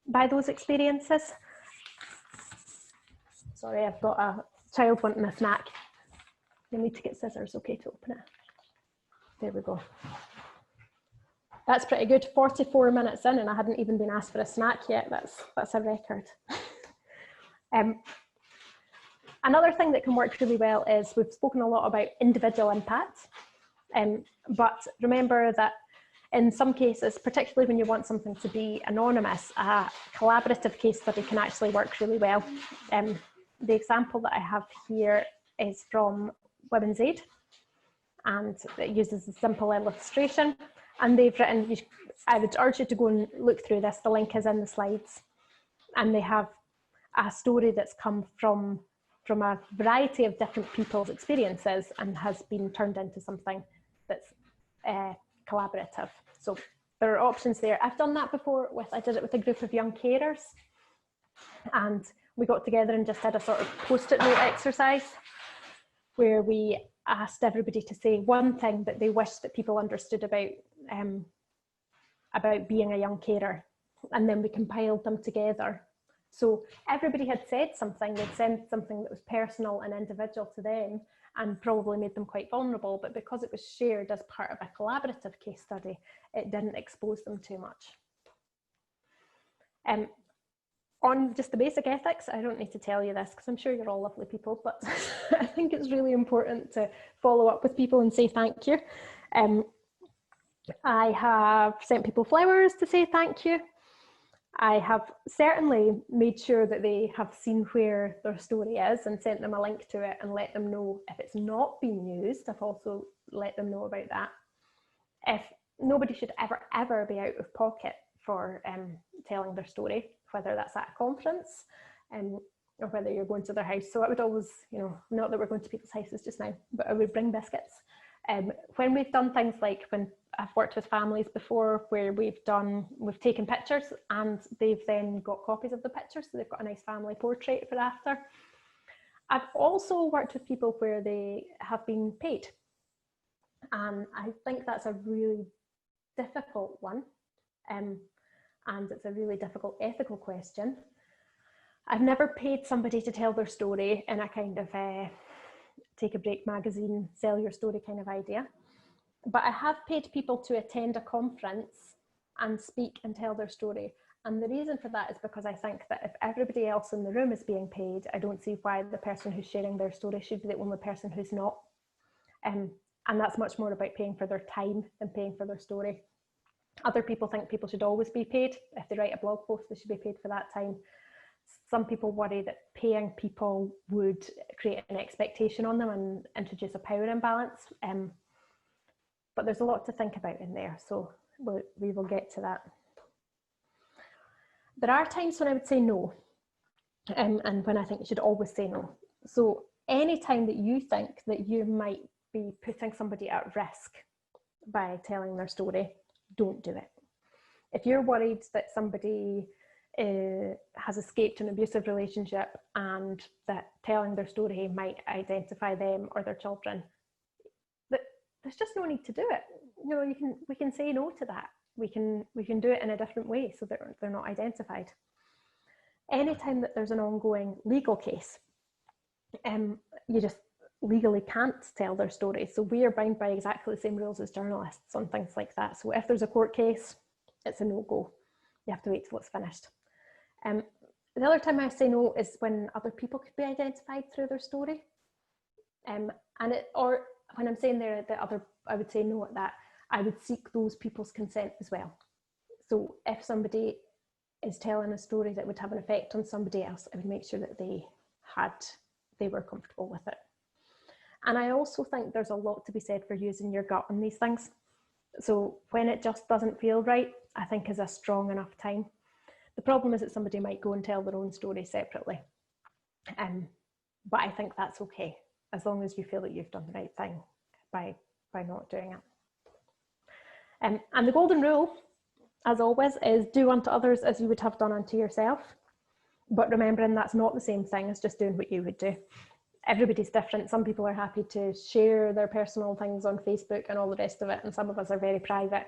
by those experiences. Sorry, I've got a child wanting a snack. I need to get scissors, okay, to open it. There we go. That's pretty good. 44 minutes in and I hadn't even been asked for a snack yet. That's a record. Another thing that can work really well is, we've spoken a lot about individual impacts, but remember that in some cases, particularly when you want something to be anonymous, a collaborative case study can actually work really well. The example that I have here is from Women's Aid, and it uses a simple illustration, and they've written, I would urge you to go and look through this, the link is in the slides, and they have a story that's come from a variety of different people's experiences and has been turned into something that's collaborative. So there are options there. I've done that before I did it with a group of young carers, and we got together and just did a sort of post-it note exercise where we asked everybody to say one thing that they wished that people understood about being a young carer, and then we compiled them together So everybody had said something, they'd said something that was personal and individual to them and probably made them quite vulnerable, but because it was shared as part of a collaborative case study, it didn't expose them too much. On just the basic ethics, I don't need to tell you this because I'm sure you're all lovely people, but I think it's really important to follow up with people and say thank you. I have sent people flowers to say thank you. I have certainly made sure that they have seen where their story is and sent them a link to it and let them know if it's not being used. I've also let them know about that. If nobody should ever be out of pocket for telling their story, whether that's at a conference or whether you're going to their house. So I would always, you know, not that we're going to people's houses just now, but I would bring biscuits. When we've done things like when I've worked with families before where we've taken pictures and they've then got copies of the pictures, so they've got a nice family portrait for after. I've also worked with people where they have been paid. And I think that's a really difficult one. And it's a really difficult ethical question. I've never paid somebody to tell their story in a kind of take a break magazine, sell your story kind of idea. But I have paid people to attend a conference and speak and tell their story. And the reason for that is because I think that if everybody else in the room is being paid, I don't see why the person who's sharing their story should be the only person who's not. And that's much more about paying for their time than paying for their story. Other people think people should always be paid. If they write a blog post, they should be paid for that time. Some people worry that paying people would create an expectation on them and introduce a power imbalance. But there's a lot to think about in there, so we will get to that. There are times when I would say no, and when I think you should always say no. So any time that you think that you might be putting somebody at risk by telling their story, don't do it. If you're worried that somebody has escaped an abusive relationship and that telling their story might identify them or their children, there's just no need to do it. You know, we can say no to that. We can do it in a different way so that they're not identified. Anytime that there's an ongoing legal case, you just legally can't tell their story. So we are bound by exactly the same rules as journalists on things like that. So if there's a court case, it's a no-go. You have to wait till it's finished. The other time I say no is when other people could be identified through their story. Or when I'm saying there that I would say no at that, I would seek those people's consent as well. So if somebody is telling a story that would have an effect on somebody else, I would make sure that they were comfortable with it. And I also think there's a lot to be said for using your gut on these things. So when it just doesn't feel right, I think is a strong enough time. The problem is that somebody might go and tell their own story separately. But I think that's okay, as long as you feel that you've done the right thing by not doing it. And the golden rule, as always, is do unto others as you would have done unto yourself. But remembering that's not the same thing as just doing what you would do. Everybody's different. Some people are happy to share their personal things on Facebook and all the rest of it, and some of us are very private.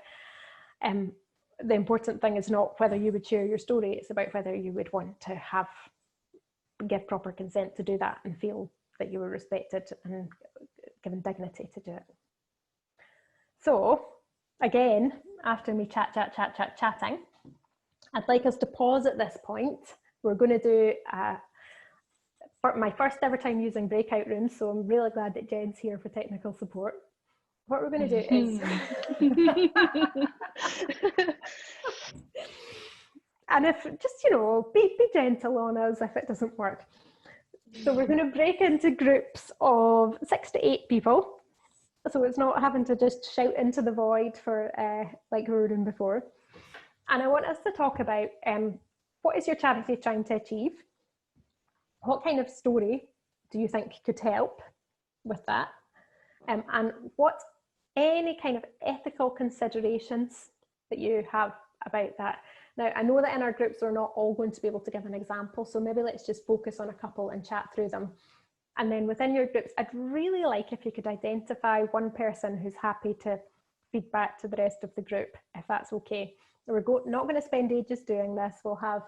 The important thing is not whether you would share your story, it's about whether you would want to give proper consent to do that and feel that you were respected and given dignity to do it. So again, after me chatting, I'd like us to pause at this point. We're going to do my first ever time using breakout rooms, so I'm really glad that Jen's here for technical support. What we're going to do is, and if just, you know, be gentle on us if it doesn't work. So we're going to break into groups of 6 to 8 people. So it's not having to just shout into the void for like we were doing before. And I want us to talk about what is your charity trying to achieve? What kind of story do you think could help with that? And what any kind of ethical considerations that you have about that. Now, I know that in our groups we're not all going to be able to give an example, so maybe let's just focus on a couple and chat through them. And then within your groups, I'd really like if you could identify one person who's happy to feed back to the rest of the group, if that's okay. We're not going to spend ages doing this. We'll have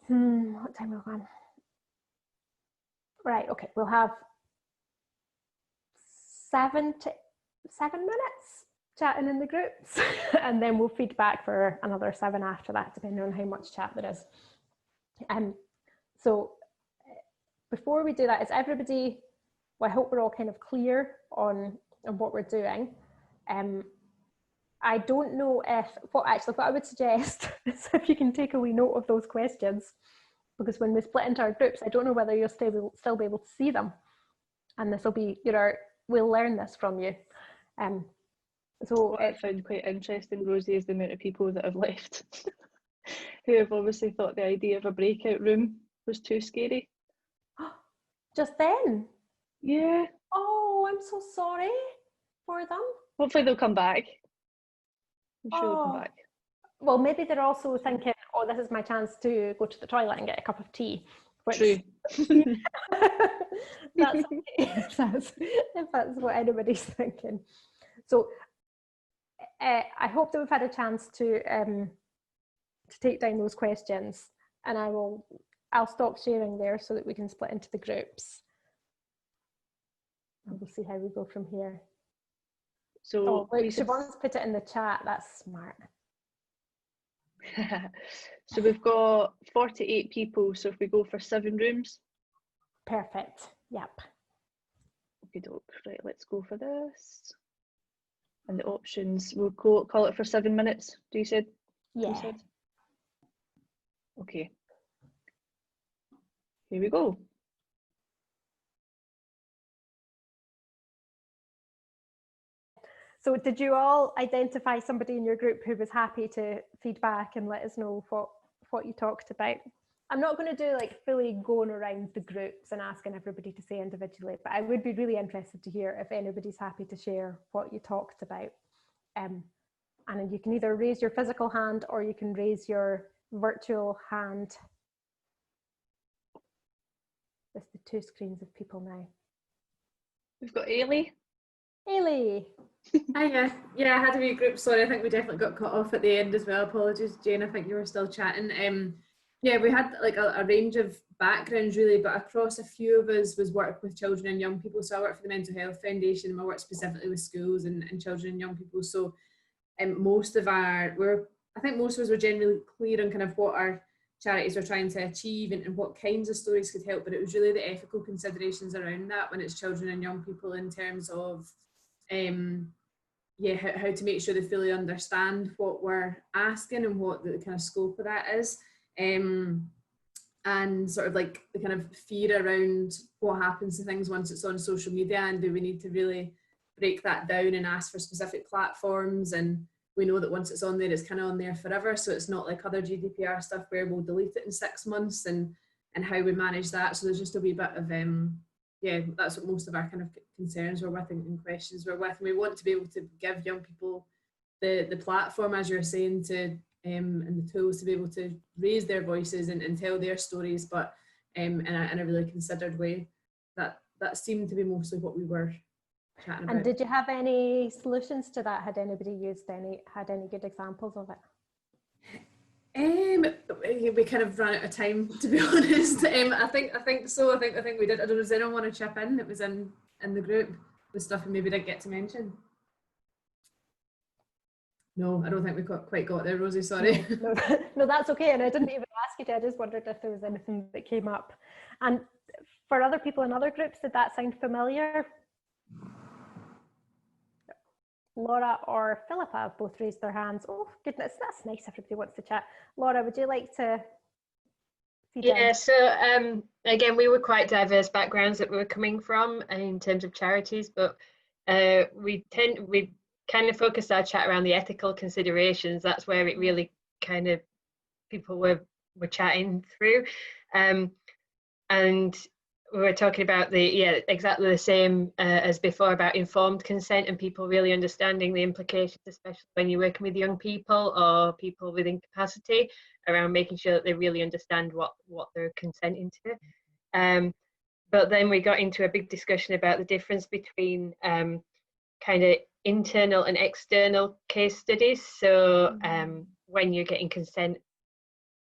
What time are we on? Right, okay, we'll have 7 minutes chatting in the groups, and then we'll feed back for another 7 after that, depending on how much chat there is. So before we do that, is everybody, well, I hope we're all kind of clear on what we're doing. I don't know what I would suggest is if you can take a wee note of those questions, because when we split into our groups, I don't know whether you'll still be able to see them. And this will be, we'll learn this from you. So what I found quite interesting, Rosie, is the amount of people that have left who have obviously thought the idea of a breakout room was too scary. Just then? Yeah. Oh, I'm so sorry for them. Hopefully they'll come back. I'm sure they'll come back. Well, maybe they're also thinking, oh, this is my chance to go to the toilet and get a cup of tea. True. That's okay, if that's what anybody's thinking. So I hope that we've had a chance to take down those questions, and I'll stop sharing there so that we can split into the groups. And we'll see how we go from here. So look, Siobhan's put it in the chat. That's smart. So we've got 48 people, so if we go for 7 rooms. Perfect. Yep. Okay, doke. Right, let's go for this. And the options, we'll call it for 7 minutes, do you said? Yeah. You said? Okay. Here we go. So did you all identify somebody in your group who was happy to feed back and let us know what you talked about? I'm not going to do like fully going around the groups and asking everybody to say individually, but I would be really interested to hear if anybody's happy to share what you talked about. And you can either raise your physical hand or you can raise your virtual hand. There's the 2 screens of people now. We've got Ailey. Ailey. Hiya. Yeah, I had a wee group. Sorry, I think we definitely got cut off at the end as well. Apologies, Jane. I think you were still chatting. Yeah, we had like a range of backgrounds really, but across a few of us was work with children and young people. So I work for the Mental Health Foundation, and I work specifically with schools and children and young people. So I think most of us were generally clear on kind of what our charities are trying to achieve and what kinds of stories could help, but it was really the ethical considerations around that when it's children and young people in terms of how to make sure they fully understand what we're asking and what the kind of scope of that is, and sort of like the kind of fear around what happens to things once it's on social media, and do we need to really break that down and ask for specific platforms. And we know that once it's on there, it's kind of on there forever, so it's not like other GDPR stuff where we'll delete it in 6 months, and how we manage that. So there's just a wee bit of that's what most of our kind of concerns were with and questions were with. And we want to be able to give young people the platform, as you're saying, to and the tools to be able to raise their voices and tell their stories, but in a really considered way. That seemed to be mostly what we were chatting about. And did you have any solutions to that? Had anybody had any good examples of it? We kind of ran out of time, to be honest. I think so. I think we did. I don't know, does anyone want to chip in? It was in the group with stuff we maybe didn't get to mention. No, I don't think we quite got there, Rosie, sorry. No, that's okay. And I didn't even ask you to. I just wondered if there was anything that came up. And for other people in other groups, did that sound familiar? Laura or Philippa have both raised their hands. Oh, goodness, that's nice. Everybody wants to chat. Laura, would you like to feed in? Yeah, so again, we were quite diverse backgrounds that we were coming from in terms of charities, but we kind of focused our chat around the ethical considerations. That's where it really kind of people were chatting through, and we were talking about exactly the same as before about informed consent and people really understanding the implications, especially when you're working with young people or people with incapacity, around making sure that they really understand what they're consenting to. But then we got into a big discussion about the difference between kind of internal and external case studies. So when you're getting consent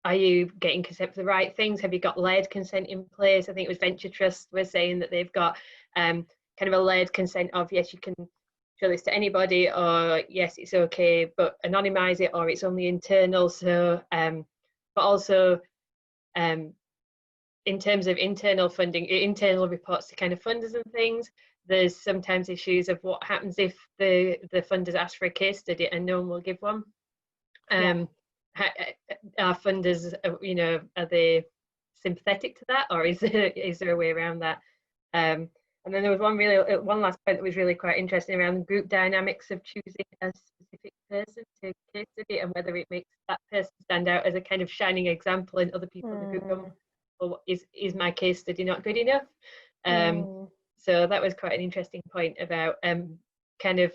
are you getting consent for the right things? Have you got lead consent in place? I think it was Venture Trust was saying that they've got kind of a lead consent of, yes, you can show this to anybody, or yes, it's okay, but anonymize it, or it's only internal. So, but also in terms of internal funding, internal reports to kind of funders and things, there's sometimes issues of what happens if the funders ask for a case study and no one will give one. Are funders, you know, are they sympathetic to that, or is there a way around that? And then there was one last point that was really quite interesting around the group dynamics of choosing a specific person to case study, and whether it makes that person stand out as a kind of shining example, and other people in the group go, well, is my case study not good enough? So that was quite an interesting point about kind of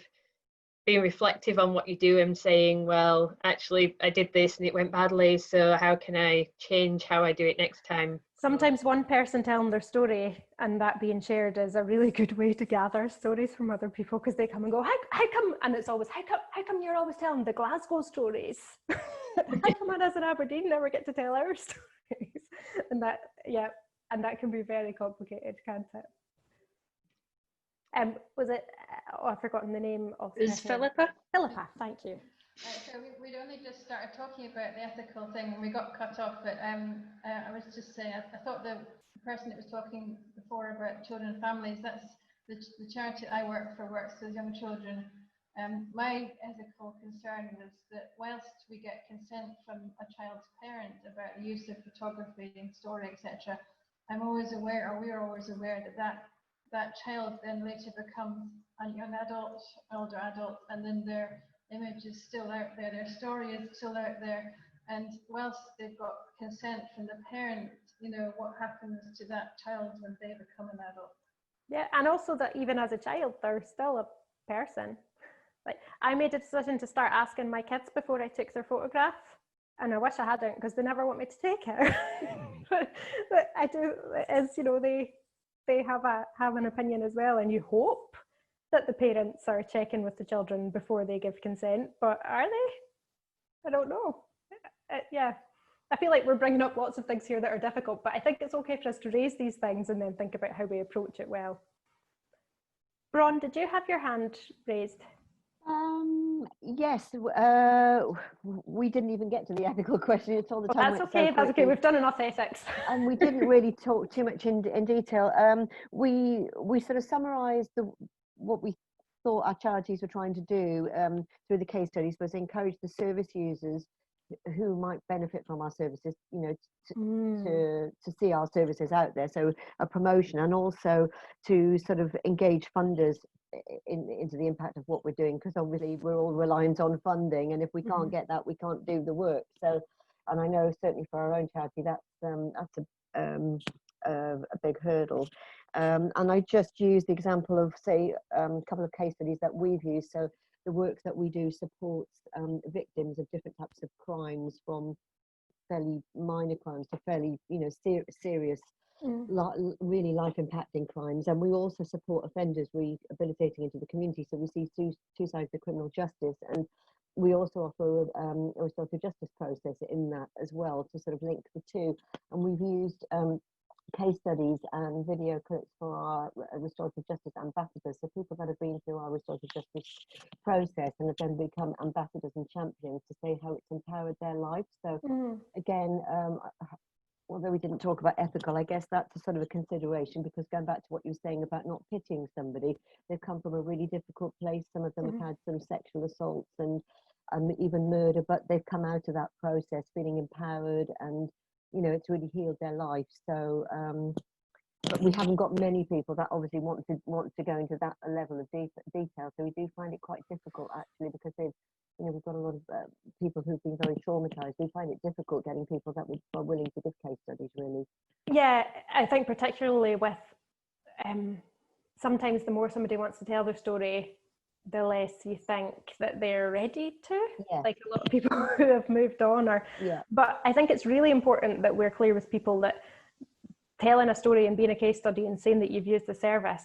being reflective on what you do and saying, well, actually I did this and it went badly, so how can I change how I do it next time? Sometimes one person telling their story and that being shared is a really good way to gather stories from other people, because they come and go, how come, and it's always, how come you're always telling the Glasgow stories? How come us in Aberdeen never get to tell our stories? And that, and that can be very complicated, can't it? Was it, I've forgotten the name of it. Is Philippa? Philippa, thank you. So we'd only just started talking about the ethical thing and we got cut off, but I was just saying, I thought the person that was talking before about children and families, that's the charity I work for works with young children. My ethical concern was that whilst we get consent from a child's parent about the use of photography and story, etc., I'm always aware, or we're always aware, that child then later becomes a young adult, older adult, and then their image is still out there, their story is still out there, and whilst they've got consent from the parent, you know, what happens to that child when they become an adult? Yeah, and also that even as a child, they're still a person. Like, I made a decision to start asking my kids before I took their photograph, and I wish I hadn't, because they never want me to take it. but I do, as you know, they have an opinion as well, and you hope that the parents are checking with the children before they give consent, but are they? I don't know. Yeah, I feel like we're bringing up lots of things here that are difficult, but I think it's okay for us to raise these things and then think about how we approach it well. Bron, did you have your hand raised? Yes, we didn't even get to the ethical question at all. The time that's okay, that's okay. We've done enough ethics. And we didn't really talk too much in detail. We sort of summarised what we thought our charities were trying to do through the case studies was encourage the service users who might benefit from our services, you know, to see our services out there. So a promotion, and also to sort of engage funders into the impact of what we're doing, because obviously we're all reliant on funding, and if we can't get that, we can't do the work. So, and I know certainly for our own charity that's a big hurdle. And I just use the example of, say, a couple of case studies that we've used. So the work that we do supports victims of different types of crimes, from fairly minor crimes to fairly, you know, serious, really life-impacting crimes. And we also support offenders rehabilitating into the community. So we see two sides of criminal justice, and we also offer a restorative justice process in that as well, to sort of link the two. And we've used case studies and video clips for our restorative justice ambassadors, so people that have been through our restorative justice process and have then become ambassadors and champions, to say how it's empowered their lives. So again, although we didn't talk about ethical, I guess that's a sort of a consideration, because going back to what you were saying about not pitying somebody, they've come from a really difficult place. Some of them have had some sexual assaults and even murder, but they've come out of that process feeling empowered, and you know, it's really healed their life. So but we haven't got many people that obviously want to go into that level of detail. So we do find it quite difficult, actually, because they've, you know, we've got a lot of people who've been very traumatized. We find it difficult getting people that are willing to give case studies, really. Yeah, I think particularly with sometimes the more somebody wants to tell their story, the less you think that they're ready to. Yeah. Like a lot of people who have moved on, or but I think it's really important that we're clear with people that telling a story and being a case study and saying that you've used the service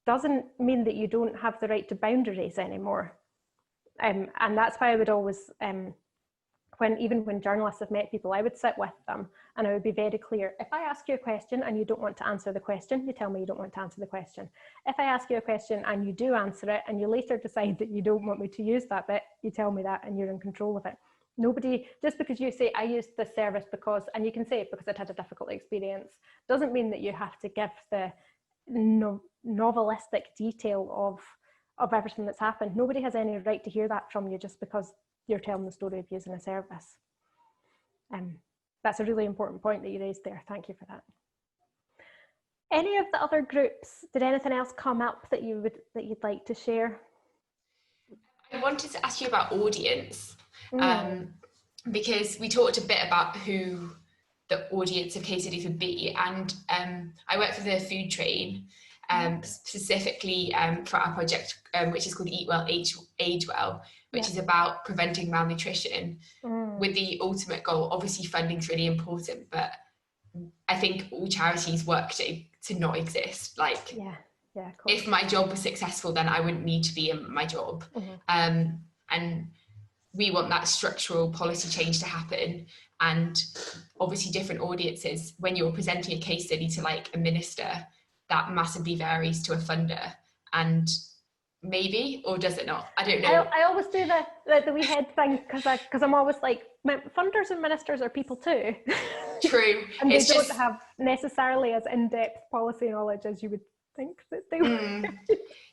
doesn't mean that you don't have the right to boundaries anymore. And that's why I would always even when journalists have met people, I would sit with them and I would be very clear. If I ask you a question and you don't want to answer the question, you tell me you don't want to answer the question. If I ask you a question and you do answer it and you later decide that you don't want me to use that bit, you tell me that and you're in control of it. Nobody, just because you say I used this service because, and you can say it because it had a difficult experience, doesn't mean that you have to give the novelistic detail of everything that's happened. Nobody has any right to hear that from you just because you're telling the story of using a service. That's a really important point that you raised there. Thank you for that. Any of the other groups, did anything else come up that you'd like to share? I wanted to ask you about audience, because we talked a bit about who the audience of case studies would be, and I worked for the food train, specifically for our project, which is called Eat Well, Age Well, which is about preventing malnutrition, with the ultimate goal. Obviously funding is really important, but I think all charities work to not exist. Like, if my job was successful, then I wouldn't need to be in my job. And we want that structural policy change to happen. And obviously different audiences, when you're presenting a case study to like a minister, that massively varies to a funder. And maybe, or does it not? I don't know. I always do the wee head thing because I'm always like, funders and ministers are people too. True. And they don't have necessarily as in-depth policy knowledge as you would think that they would.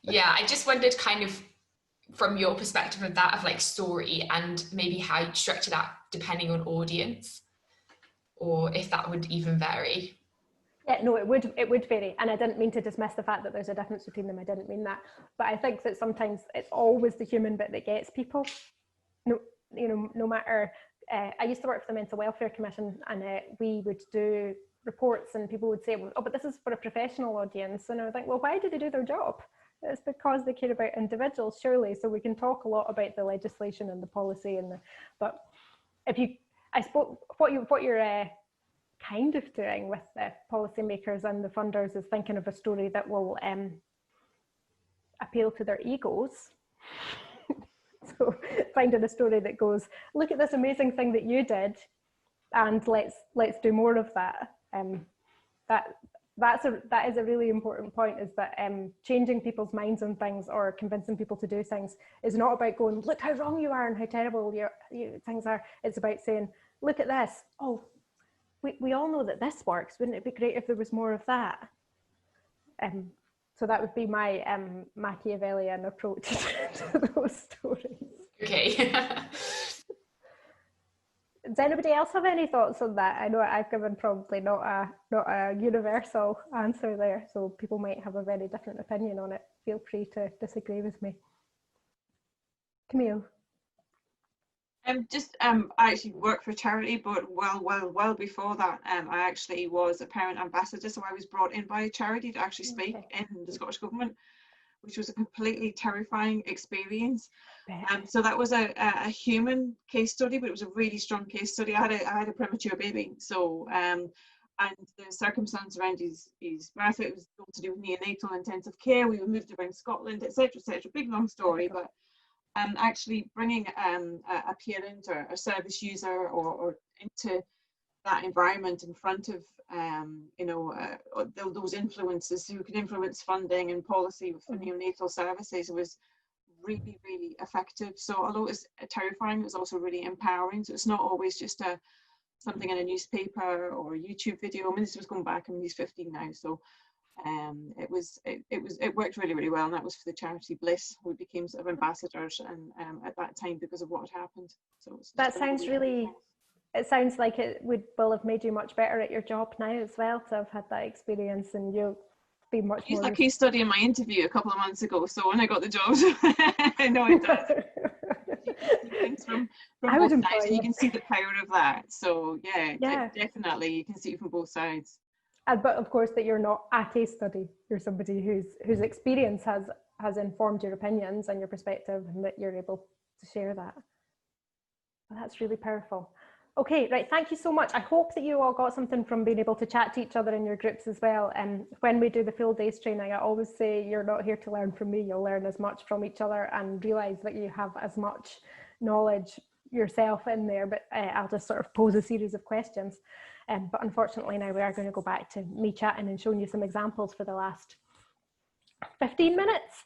Yeah, I just wondered kind of from your perspective of that, of like story, and maybe how you structure that depending on audience, or if that would even vary. Yeah, no, it would vary, and I didn't mean to dismiss the fact that there's a difference between them. I didn't mean that, but I think that sometimes it's always the human bit that gets people. No, no matter. I used to work for the Mental Welfare Commission, and we would do reports, and people would say, "Oh, but this is for a professional audience," and I was like, "Well, why do they do their job? It's because they care about individuals, surely. So we can talk a lot about the legislation and the policy, but if you, I suppose, what you're kind of doing with the policymakers and the funders is thinking of a story that will appeal to their egos. So finding a story that goes, look at this amazing thing that you did, and let's do more of that. That is a really important point, is that changing people's minds on things or convincing people to do things is not about going, look how wrong you are and how terrible your things are. It's about saying, look at this. Oh, we all know that this works. Wouldn't it be great if there was more of that? So that would be my Machiavellian approach to those stories. Okay. Does anybody else have any thoughts on that? I know I've given probably not a universal answer there, so people might have a very different opinion on it. Feel free to disagree with me. Camille. I actually worked for a charity, but well before that, I actually was a parent ambassador, so I was brought in by a charity to actually speak in the Scottish Government, which was a completely terrifying experience. So that was a human case study, but it was a really strong case study. I had a premature baby, so and the circumstance around his birth, it was all to do with neonatal intensive care. We were moved around Scotland, etc., etc. Big long story, but actually bringing a parent or a service user or into that environment in front of those influences who can influence funding and policy for neonatal services was really, really effective. So although it was terrifying, it was also really empowering. So it's not always just something in a newspaper or a YouTube video. I mean, this was going back, I mean, he's 15 now, so it worked really, really well, and that was for the charity Bliss, who became sort of ambassadors and at that time because of what had happened. So that sounds really. It sounds like it will have made you much better at your job now as well, to have had that experience, and you'll be much more. I used that case study in my interview a couple of months ago, so when I got the job, I know it does. Things from both sides, and you can see the power of that. So yeah. Definitely, you can see it from both sides. But of course, that you're not a case study. You're somebody whose experience has informed your opinions and your perspective, and that you're able to share that. Well, that's really powerful. Okay, right, thank you so much. I hope that you all got something from being able to chat to each other in your groups as well. And when we do the full days training, I always say you're not here to learn from me, you'll learn as much from each other and realise that you have as much knowledge yourself in there, but I'll just sort of pose a series of questions. But unfortunately now we are going to go back to me chatting and showing you some examples for the last 15 minutes.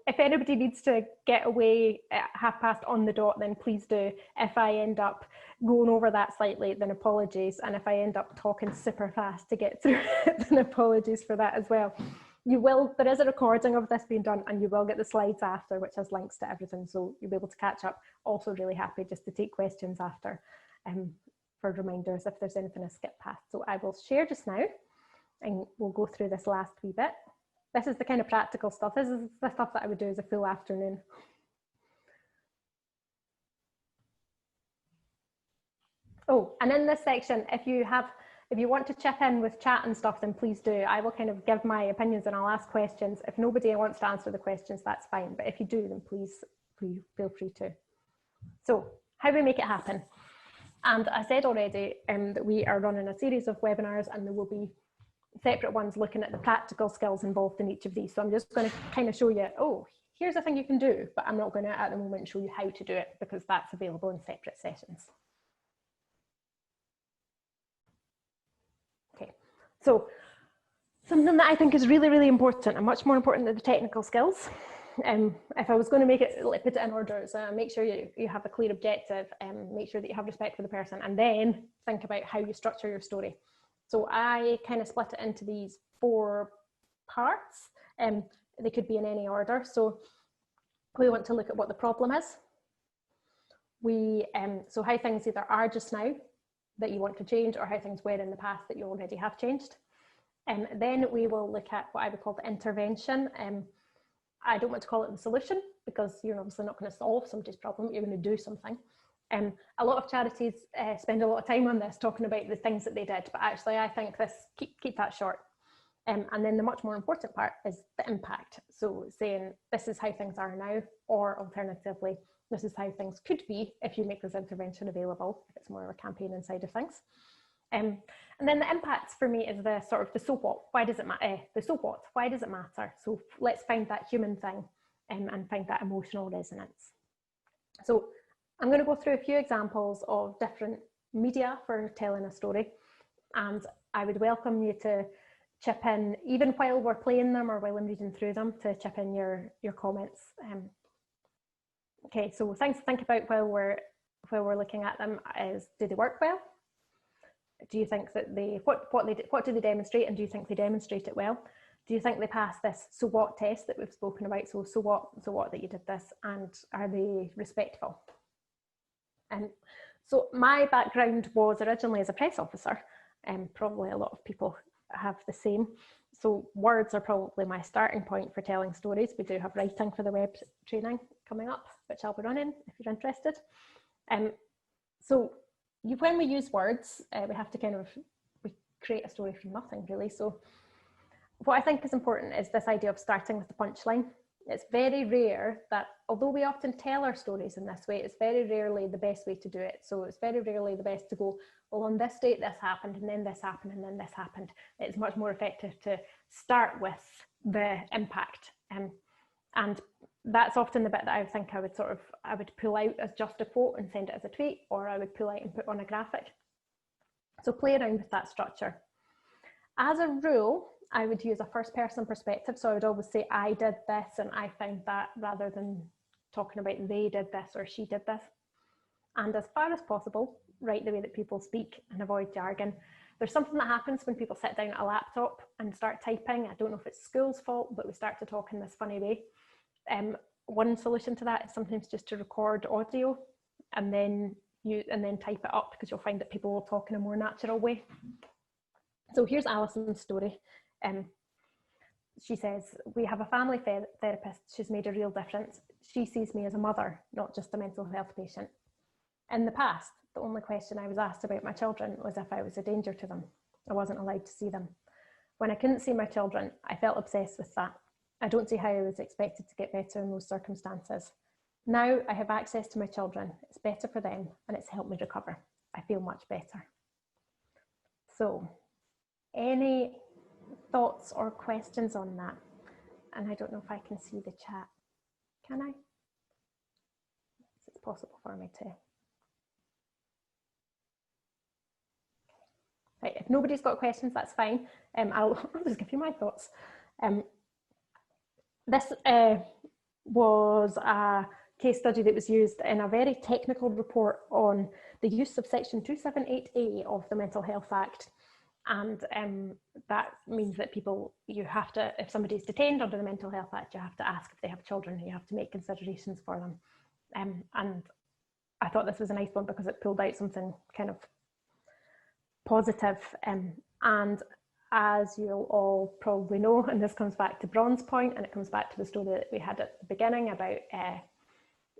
If anybody needs to get away at 1:30 on the dot, then please do. If I end up going over that slightly, then apologies. And if I end up talking super fast to get through it, then apologies for that as well. There is a recording of this being done, and you will get the slides after, which has links to everything, so you'll be able to catch up. Also really happy just to take questions after for reminders if there's anything I skip past. So I will share just now, and we'll go through this last wee bit. This is the kind of practical stuff. This is the stuff that I would do as a full afternoon. Oh, and in this section, if you want to chip in with chat and stuff, then please do. I will kind of give my opinions and I'll ask questions. If nobody wants to answer the questions, that's fine. But if you do, then please feel free to. So how do we make it happen? And I said already that we are running a series of webinars, and there will be separate ones looking at the practical skills involved in each of these. So I'm just going to kind of show you, oh, here's a thing you can do, but I'm not going to at the moment show you how to do it because that's available in separate sessions. Okay, so something that I think is really, really important and much more important than the technical skills. If I was going to make it, put it in order, so make sure you have a clear objective, make sure that you have respect for the person, and then think about how you structure your story. So I kind of split it into these 4 parts. They could be in any order. So we want to look at what the problem is. So how things either are just now that you want to change, or how things were in the past that you already have changed. Then we will look at what I would call the intervention. I don't want to call it the solution because you're obviously not going to solve somebody's problem, you're going to do something. A lot of charities spend a lot of time on this, talking about the things that they did, but actually I think this, keep that short. And then the much more important part is the impact. So saying this is how things are now, or alternatively, this is how things could be if you make this intervention available, if it's more of a campaign inside of things. And then the impacts for me is the sort of the so what, why does it matter? The so what, why does it matter? So let's find that human thing and find that emotional resonance. So I'm going to go through a few examples of different media for telling a story, and I would welcome you to chip in, even while we're playing them or while I'm reading through them, to chip in your comments. Okay, so things to think about while we're looking at them is, do they work well? Do you think that what do they demonstrate, and do you think they demonstrate it well? Do you think they pass this so what test that we've spoken about? So what that you did this, and are they respectful? And so my background was originally as a press officer, and probably a lot of people have the same. So words are probably my starting point for telling stories. We do have writing for the web training coming up, which I'll be running if you're interested. So when we use words, we have to we create a story from nothing, really. So what I think is important is this idea of starting with the punchline. It's very rare that, although we often tell our stories in this way, it's very rarely the best way to do it. So it's very rarely the best to go, well, on this date this happened, and then this happened, and then this happened. It's much more effective to start with the impact. And that's often the bit that I think I would pull out as just a quote and send it as a tweet, or I would pull out and put on a graphic. So play around with that structure. As a rule, I would use a first person perspective. So I would always say, I did this and I found that, rather than talking about they did this or she did this. And as far as possible, write the way that people speak and avoid jargon. There's something that happens when people sit down at a laptop and start typing. I don't know if it's school's fault, but we start to talk in this funny way. One solution to that is sometimes just to record audio and then type it up, because you'll find that people will talk in a more natural way. So here's Alison's story. She says, we have a family therapist. She's made a real difference. She sees me as a mother, not just a mental health patient. In the past, the only question I was asked about my children was if I was a danger to them. I wasn't allowed to see them. When I couldn't see my children, I felt obsessed with that. I don't see how I was expected to get better in those circumstances. Now I have access to my children. It's better for them, and it's helped me recover. I feel much better. So, any thoughts or questions on that? And I don't know if I can see the chat. Can I? It's possible for me to. if nobody's got questions, that's fine. I'll just give you my thoughts. This was a case study that was used in a very technical report on the use of section 278A of the Mental Health Act. And that means that you have to, if somebody's detained under the Mental Health Act, you have to ask if they have children, and you have to make considerations for them. And I thought this was a nice one because it pulled out something kind of positive. And as you'll all probably know, and this comes back to Bron's point, and it comes back to the story that we had at the beginning about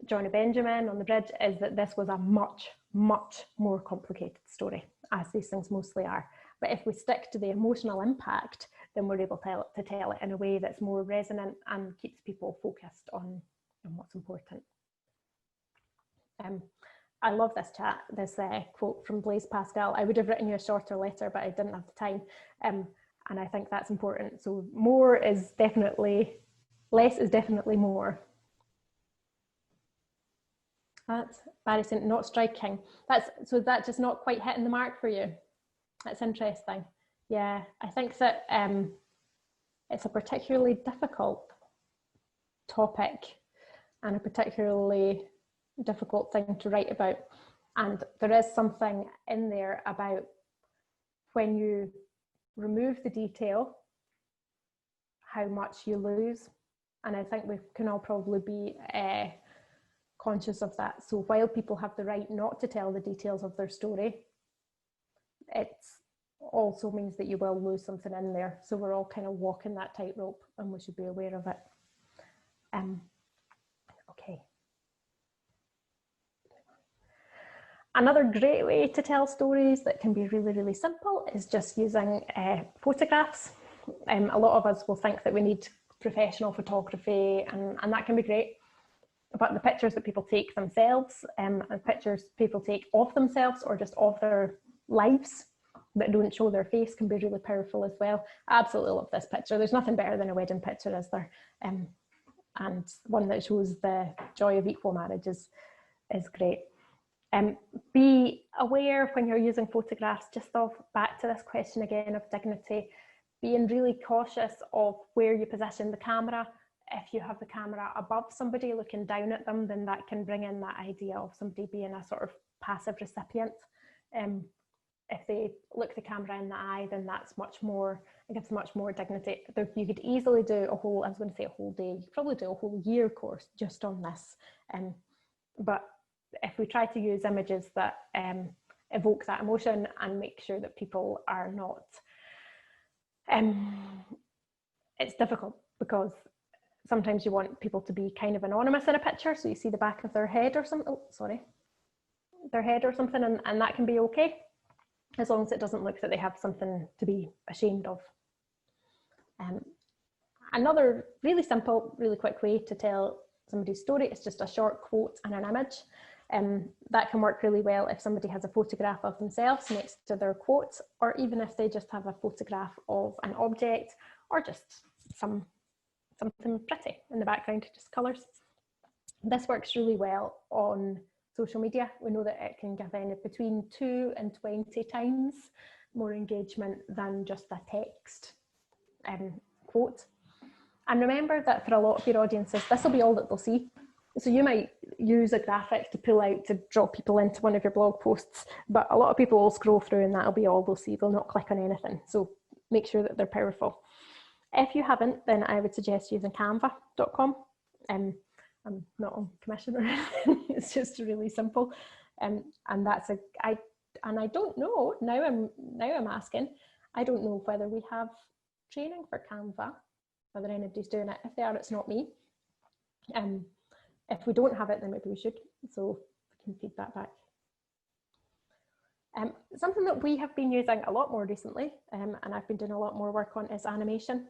Johnny Benjamin on the bridge, is that this was a much, much more complicated story, as these things mostly are. But if we stick to the emotional impact, then we're able to tell it in a way that's more resonant and keeps people focused on what's important. I love this quote from Blaise Pascal. I would have written you a shorter letter, but I didn't have the time. And I think that's important. So more is definitely, less is definitely more. That's Barry saying not striking. So that's just not quite hitting the mark for you. That's interesting. Yeah, I think that it's a particularly difficult topic and a particularly difficult thing to write about. And there is something in there about when you remove the detail, how much you lose. And I think we can all probably be conscious of that. So while people have the right not to tell the details of their story, it also means that you will lose something in there. So we're all kind of walking that tightrope, and we should be aware of it. Okay. Another great way to tell stories that can be really, really simple is just using photographs. A lot of us will think that we need professional photography, and that can be great. But the pictures that people take themselves, and pictures people take of themselves or just of their lives that don't show their face, can be really powerful as well. I absolutely love this picture. There's nothing better than a wedding picture, is there? And one that shows the joy of equal marriage is great. Be aware when you're using photographs, just back to this question again of dignity, being really cautious of where you position the camera. If you have the camera above somebody looking down at them, then that can bring in that idea of somebody being a sort of passive recipient. If they look the camera in the eye, then that's much more, it gives much more dignity. You could easily do a whole, I was going to say a whole day, you could probably do a whole year course just on this. But if we try to use images that evoke that emotion and make sure that people are not, it's difficult because sometimes you want people to be kind of anonymous in a picture, so you see the back of their head or something, their head or something, and that can be okay, as long as it doesn't look that they have something to be ashamed of. Another really simple, really quick way to tell somebody's story is just a short quote and an image. That can work really well if somebody has a photograph of themselves next to their quote, or even if they just have a photograph of an object, or just something pretty in the background, just colours. This works really well on social media. We know that it can give any between 2 and 20 times more engagement than just a text quote. And remember that for a lot of your audiences, this will be all that they'll see. So you might use a graphic to pull out to draw people into one of your blog posts, but a lot of people will scroll through and that'll be all they'll see. They'll not click on anything. So make sure that they're powerful. If you haven't, then I would suggest using canva.com. I'm not on commission or anything. It's just really simple. And that's I don't know, now I'm asking, I don't know whether we have training for Canva, whether anybody's doing it. If they are, it's not me. If we don't have it, then maybe we should. So we can feed that back. Something that we have been using a lot more recently, and I've been doing a lot more work on, is animation.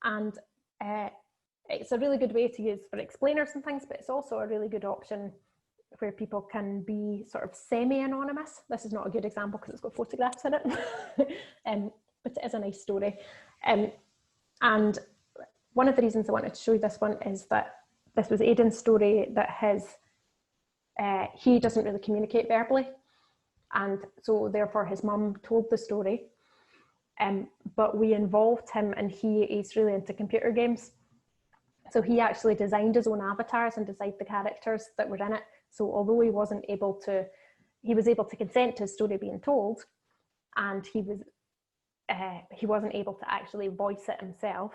And it's a really good way to use for explainers and things, but it's also a really good option where people can be sort of semi-anonymous. This is not a good example because it's got photographs in it, but it is a nice story. And one of the reasons I wanted to show you this one is that this was Aidan's story, that he doesn't really communicate verbally. And so therefore his mum told the story, but we involved him, and he's really into computer games. So he actually designed his own avatars and designed the characters that were in it. So although he was able to consent to his story being told, and he wasn't able to actually voice it himself,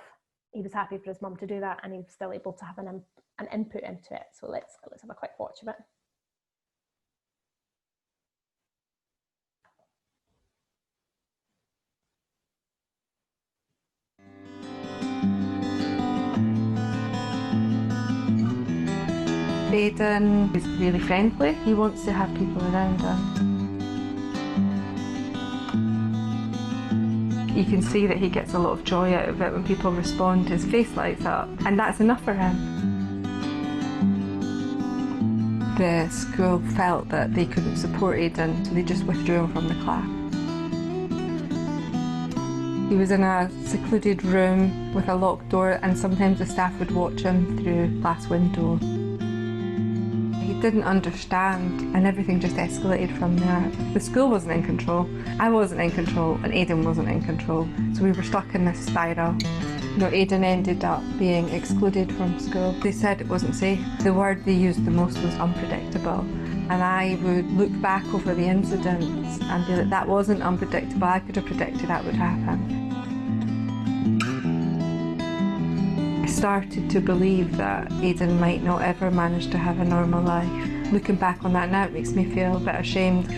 he was happy for his mum to do that, and he was still able to have an input into it. So let's have a quick watch of it. Aidan is really friendly. He wants to have people around him. You can see that he gets a lot of joy out of it when people respond. His face lights up, and that's enough for him. The school felt that they couldn't support Aidan, so they just withdrew him from the class. He was in a secluded room with a locked door, and sometimes the staff would watch him through a glass window. He didn't understand, and everything just escalated from there. The school wasn't in control, I wasn't in control, and Aidan wasn't in control. So we were stuck in this spiral. Aidan ended up being excluded from school. They said it wasn't safe. The word they used the most was unpredictable. And I would look back over the incidents and be like, that wasn't unpredictable. I could have predicted that would happen. I started to believe that Aidan might not ever manage to have a normal life. Looking back on that now, it makes me feel a bit ashamed.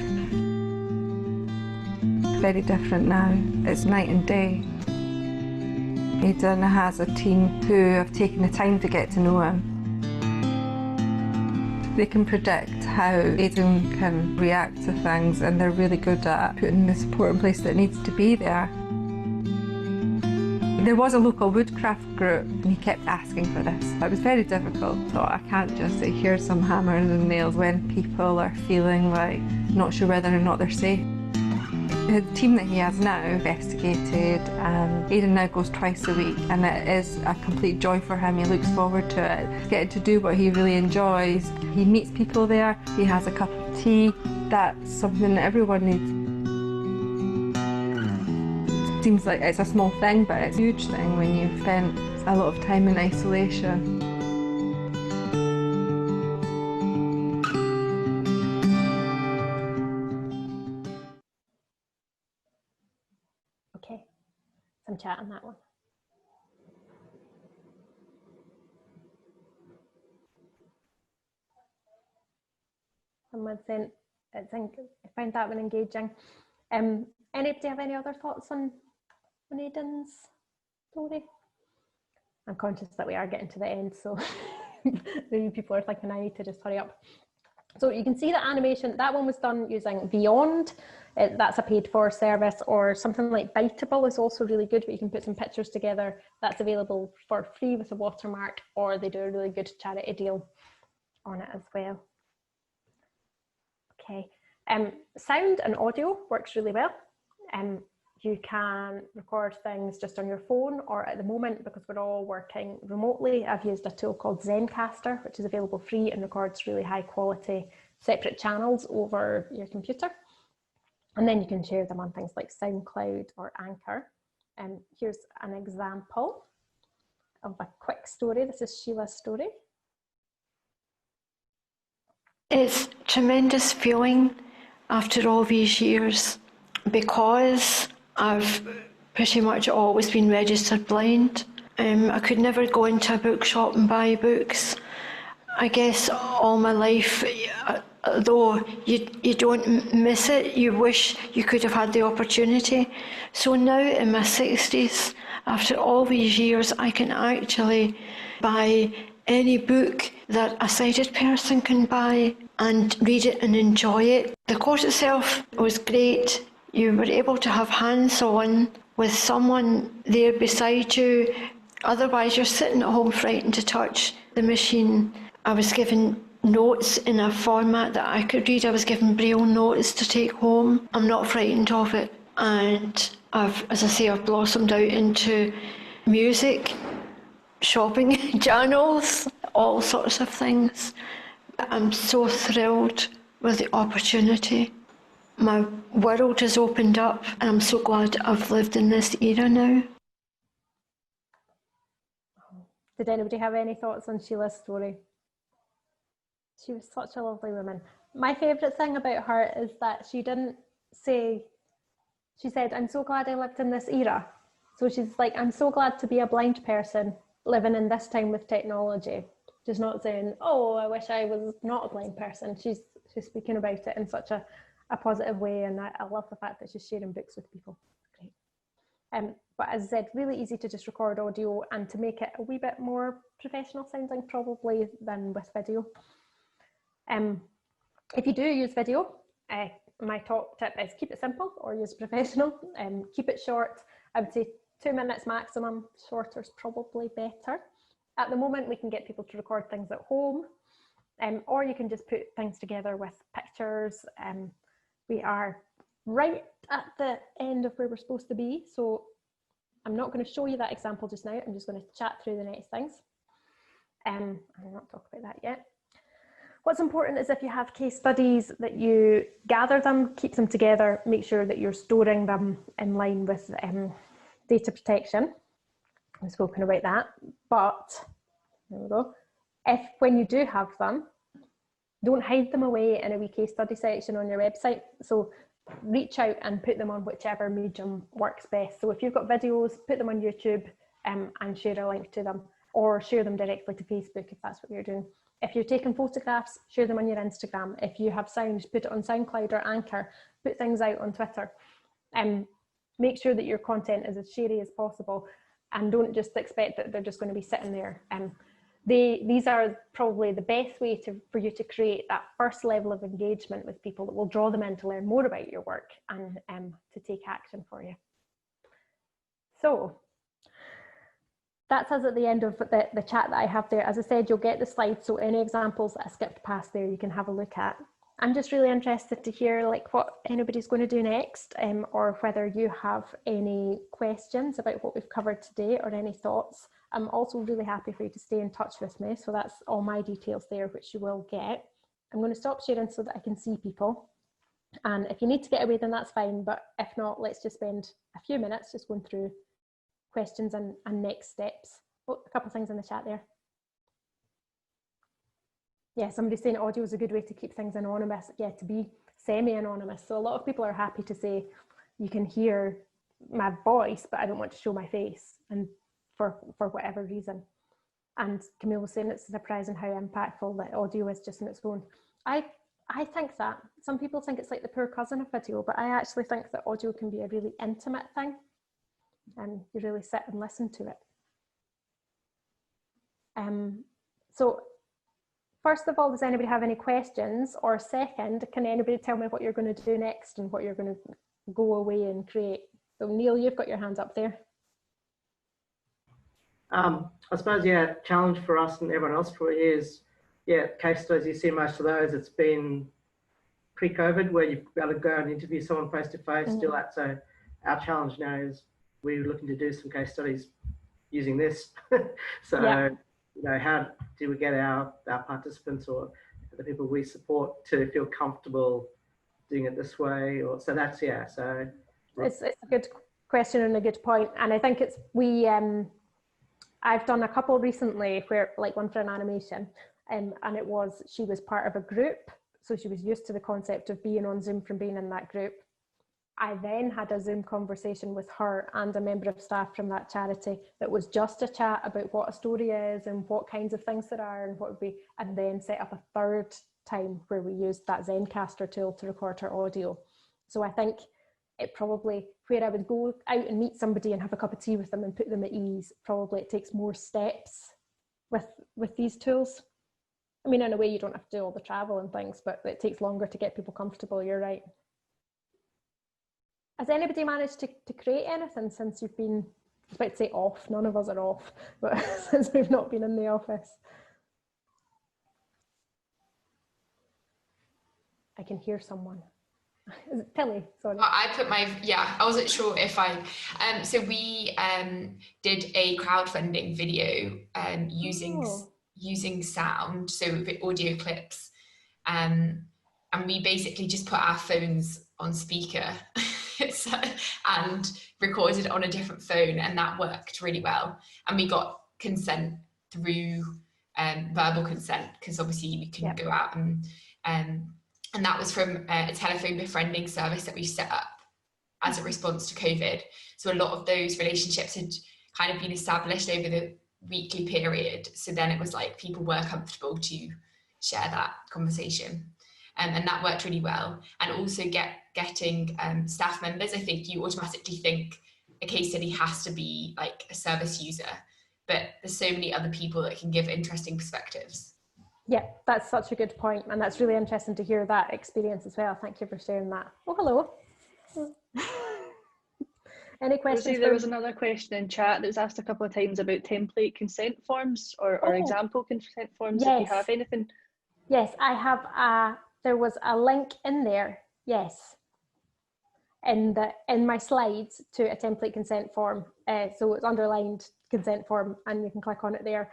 Very different now. It's night and day. Aidan has a team who have taken the time to get to know him. They can predict how Aidan can react to things, and they're really good at putting the support in place that needs to be there. There was a local woodcraft group, and he kept asking for this. It was very difficult. So I can't just say, here's some hammers and nails, when people are feeling like not sure whether or not they're safe. The team that he has now investigated, and Aidan now goes twice a week, and it is a complete joy for him. He looks forward to it, getting to do what he really enjoys. He meets people there, he has a cup of tea. That's something that everyone needs. It seems like it's a small thing, but it's a huge thing when you've spent a lot of time in isolation. Okay, some chat on that one. Someone said, I found that one engaging. Anybody have any other thoughts on Aidan's story? I'm conscious that we are getting to the end, so maybe people are thinking I need to just hurry up. So you can see the animation, that one was done using Beyond. That's a paid for service, or something like Biteable is also really good, but you can put some pictures together. That's available for free with a watermark, or they do a really good charity deal on it as well. Okay, sound and audio works really well. You can record things just on your phone, or at the moment, because we're all working remotely, I've used a tool called Zencaster, which is available free and records really high quality separate channels over your computer. And then you can share them on things like SoundCloud or Anchor. Here's an example of a quick story. This is Sheila's story. It's a tremendous feeling after all these years, because I've pretty much always been registered blind. I could never go into a bookshop and buy books. I guess all my life, though you don't miss it, you wish you could have had the opportunity. So now in my 60s, after all these years, I can actually buy any book that a sighted person can buy and read it and enjoy it. The course itself was great. You were able to have hands-on with someone there beside you. Otherwise, you're sitting at home frightened to touch the machine. I was given notes in a format that I could read. I was given Braille notes to take home. I'm not frightened of it. And as I say, I've blossomed out into music, shopping channels, all sorts of things. I'm so thrilled with the opportunity. my world has opened up, and I'm so glad I've lived in this era now. Did anybody have any thoughts on Sheila's story? She was such a lovely woman. My favourite thing about her is that she didn't say, she said, I'm so glad I lived in this era. So she's like, I'm so glad to be a blind person living in this time with technology. She's not saying, oh, I wish I was not a blind person. She's speaking about it in such a positive way, and I love the fact that she's sharing books with people. Great. But as I said, really easy to just record audio and to make it a wee bit more professional sounding probably than with video. If you do use video, my top tip is keep it simple or use professional. Keep it short. I would say 2 minutes maximum. Shorter is probably better. At the moment, we can get people to record things at home, or you can just put things together with pictures. We are right at the end of where we're supposed to be, so I'm not going to show you that example just now. I'm just going to chat through the next things. I'll not talk about that yet. What's important is if you have case studies that you gather them, keep them together, make sure that you're storing them in line with data protection. I've spoken about that, but there we go. When you do have them, don't hide them away in a wee case study section on your website. So reach out and put them on whichever medium works best. So if you've got videos, put them on YouTube and share a link to them, or share them directly to Facebook if that's what you're doing. If you're taking photographs, share them on your Instagram. If you have sound, put it on SoundCloud or Anchor. Put things out on Twitter. Make sure that your content is as sharey as possible, and don't just expect that they're just going to be sitting there. These are probably the best way for you to create that first level of engagement with people that will draw them in to learn more about your work and to take action for you. So that's us at the end of the chat that I have there. As I said, you'll get the slides, so any examples that I skipped past there you can have a look at. I'm just really interested to hear like what anybody's going to do next, or whether you have any questions about what we've covered today or any thoughts. I'm also really happy for you to stay in touch with me, so that's all my details there, which you will get. I'm going to stop sharing so that I can see people, and if you need to get away then that's fine, but if not, let's just spend a few minutes just going through questions and next steps. Oh, a couple of things in the chat there. Yeah, somebody's saying audio is a good way to keep things anonymous. Yeah, to be semi-anonymous. So a lot of people are happy to say, you can hear my voice, but I don't want to show my face, and for whatever reason. And Camille was saying it's surprising how impactful that audio is just on its own. I think that. Some people think it's like the poor cousin of video, but I actually think that audio can be a really intimate thing, and you really sit and listen to it. So first of all, does anybody have any questions? Or second, can anybody tell me what you're going to do next and what you're going to go away and create? So Neil, you've got your hands up there. I suppose, yeah, challenge for us and everyone else probably is, yeah, case studies, you see most of those, it's been pre-COVID where you've got to go and interview someone face-to-face, do that. So our challenge now is we're looking to do some case studies using this. So, yeah. You know, how do we get our participants or the people we support to feel comfortable doing it this way? Or so that's, yeah. So it's a good question and a good point. And I think it's, I've done a couple recently where, like one for an animation, and it was, she was part of a group. So she was used to the concept of being on Zoom from being in that group. I then had a Zoom conversation with her and a member of staff from that charity that was just a chat about what a story is and what kinds of things there are and what would be, and then set up a third time where we used that Zencaster tool to record her audio. So I think it probably, where I would go out and meet somebody and have a cup of tea with them and put them at ease, probably it takes more steps with these tools. I mean, in a way you don't have to do all the travel and things, but it takes longer to get people comfortable, you're right. Has anybody managed to create anything since you've been, I was about to say off, none of us are off, but since we've not been in the office? I can hear someone. Is it Tilly? Sorry. I put my, yeah, I wasn't sure if I, so we did a crowdfunding video using sound, so audio clips, and we basically just put our phones on speaker and recorded on a different phone, and that worked really well. And we got consent through verbal consent, because obviously we couldn't go out, and that was from a telephone befriending service that we set up as a response to COVID. So a lot of those relationships had kind of been established over the weekly period. So then it was like people were comfortable to share that conversation. And that worked really well. And also getting staff members. I think you automatically think a case study has to be like a service user, but there's so many other people that can give interesting perspectives. Yeah, that's such a good point, and that's really interesting to hear that experience as well. Thank you for sharing that. Oh, hello. Any questions? Rosie, there was another question in chat that was asked a couple of times about template consent forms or example consent forms, if you have anything. Yes, I have. There was a link in there, yes, in my slides to a template consent form. So it's underlined consent form, and you can click on it there.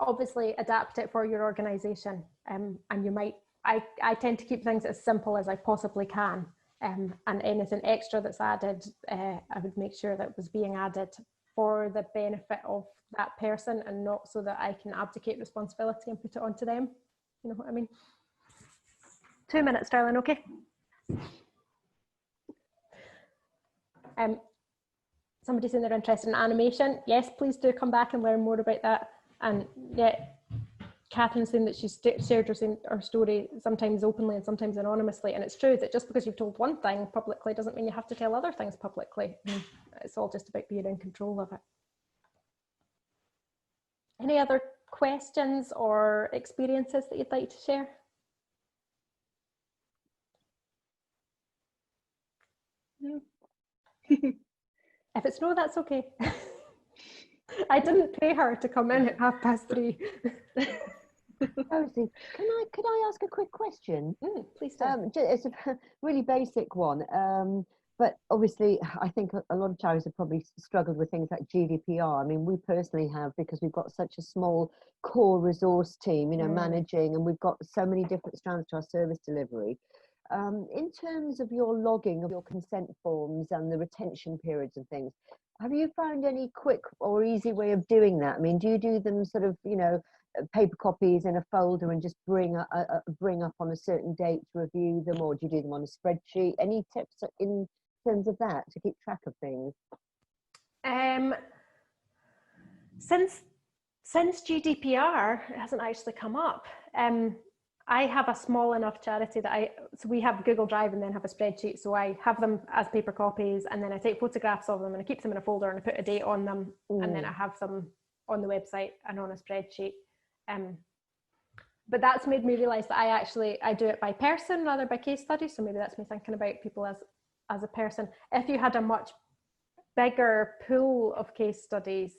Obviously adapt it for your organisation, and you might. I tend to keep things as simple as I possibly can. And anything extra that's added, I would make sure that was being added for the benefit of that person, and not so that I can abdicate responsibility and put it onto them. You know what I mean? 2 minutes, darling, okay? Somebody's saying they're interested in animation. Yes, please do come back and learn more about that. And yeah, Catherine's saying that she's shared her story sometimes openly and sometimes anonymously, and it's true that just because you've told one thing publicly doesn't mean you have to tell other things publicly. It's all just about being in control of it. Any other questions or experiences that you'd like to share? No. If it's no, that's okay. I didn't pay her to come in at 3:30. Rosie, could I ask a quick question? Please do. It's a really basic one, but obviously I think a lot of charities have probably struggled with things like GDPR. I mean, we personally have, because we've got such a small core resource team, you know, managing, and we've got so many different strands to our service delivery. In terms of your logging of your consent forms and the retention periods and things, have you found any quick or easy way of doing that? I mean, do you do them sort of, you know, paper copies in a folder and just bring up on a certain date to review them, or do you do them on a spreadsheet? Any tips in terms of that to keep track of things? Since GDPR, it hasn't actually come up. I have a small enough charity that so we have Google Drive and then have a spreadsheet. So I have them as paper copies, and then I take photographs of them and I keep them in a folder and I put a date on them, and then I have them on the website and on a spreadsheet. But that's made me realise that I do it by person rather by case study. So maybe that's me thinking about people as a person. If you had a much bigger pool of case studies,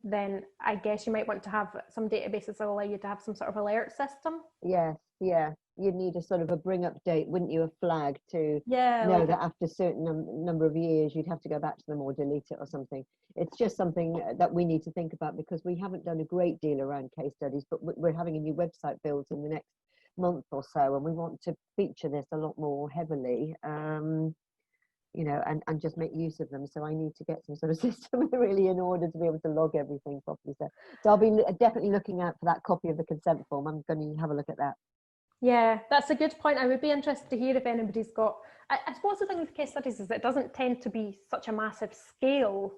then I guess you might want to have some databases that allow you to have some sort of alert system. Yes, yeah. You'd need a sort of a bring up date, wouldn't you? A flag to know like that after a certain number of years, you'd have to go back to them or delete it or something. It's just something that we need to think about, because we haven't done a great deal around case studies, but we're having a new website built in the next month or so, and we want to feature this a lot more heavily. You know, and just make use of them. So I need to get some sort of system really in order to be able to log everything properly. So I'll be definitely looking out for that copy of the consent form. I'm going to have a look at that. Yeah, that's a good point. I would be interested to hear if anybody's got, I suppose the thing with case studies is that it doesn't tend to be such a massive scale.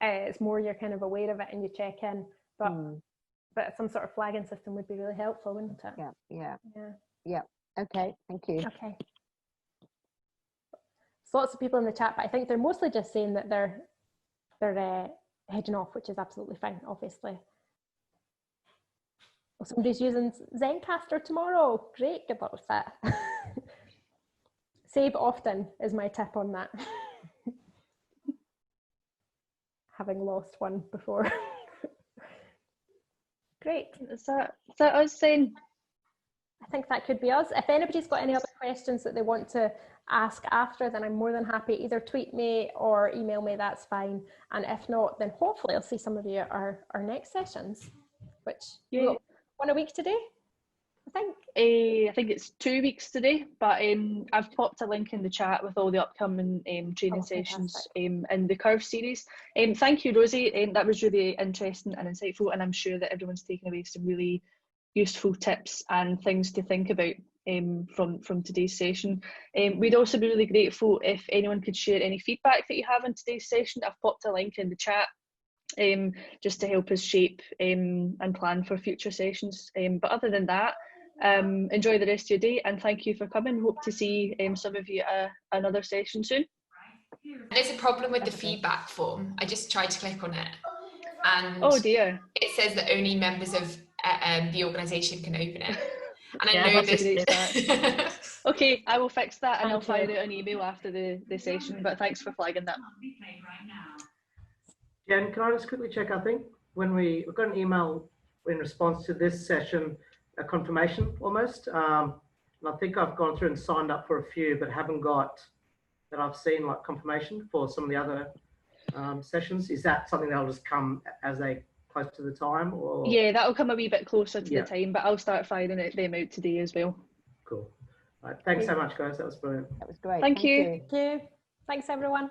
It's more you're kind of aware of it and you check in, but some sort of flagging system would be really helpful, wouldn't it? Yeah. Okay, thank you. Okay. Lots of people in the chat, but I think they're mostly just saying that they're heading off, which is absolutely fine, obviously. Oh, somebody's using Zencaster tomorrow. Great, good luck with that. Save often is my tip on that. Having lost one before. Great. Is that us saying? I think that could be us. If anybody's got any other questions that they want to ask after, then I'm more than happy. Either tweet me or email me, that's fine. And if not, then hopefully I'll see some of you at our next sessions, which we've got one a week today. I think it's 2 weeks today, but I've popped a link in the chat with all the upcoming training sessions in the Curve series. Thank you, Rosie. That was really interesting and insightful, and I'm sure that everyone's taken away some really useful tips and things to think about from today's session. We'd also be really grateful if anyone could share any feedback that you have on today's session. I've popped a link in the chat just to help us shape and plan for future sessions. But other than that, enjoy the rest of your day, and thank you for coming. Hope to see some of you at another session soon. There's a problem with the feedback form. I just tried to click on it, and oh dear, it says that only members of the organisation can open it. And I yeah, know that's this. a great start. Okay, I will fix that, and I'll fire out an email after the session. But thanks for flagging that. Jen, can I just quickly check? I think when we got an email in response to this session, a confirmation almost. And I think I've gone through and signed up for a few, but haven't got that I've seen like confirmation for some of the other sessions. Is that something that'll just come as they close to the time? Or yeah, that'll come a wee bit closer to the time, but I'll start firing them out today as well. Cool. All right, thanks so much, guys. That was brilliant. That was great. Thank you. Thank you. Thanks, everyone.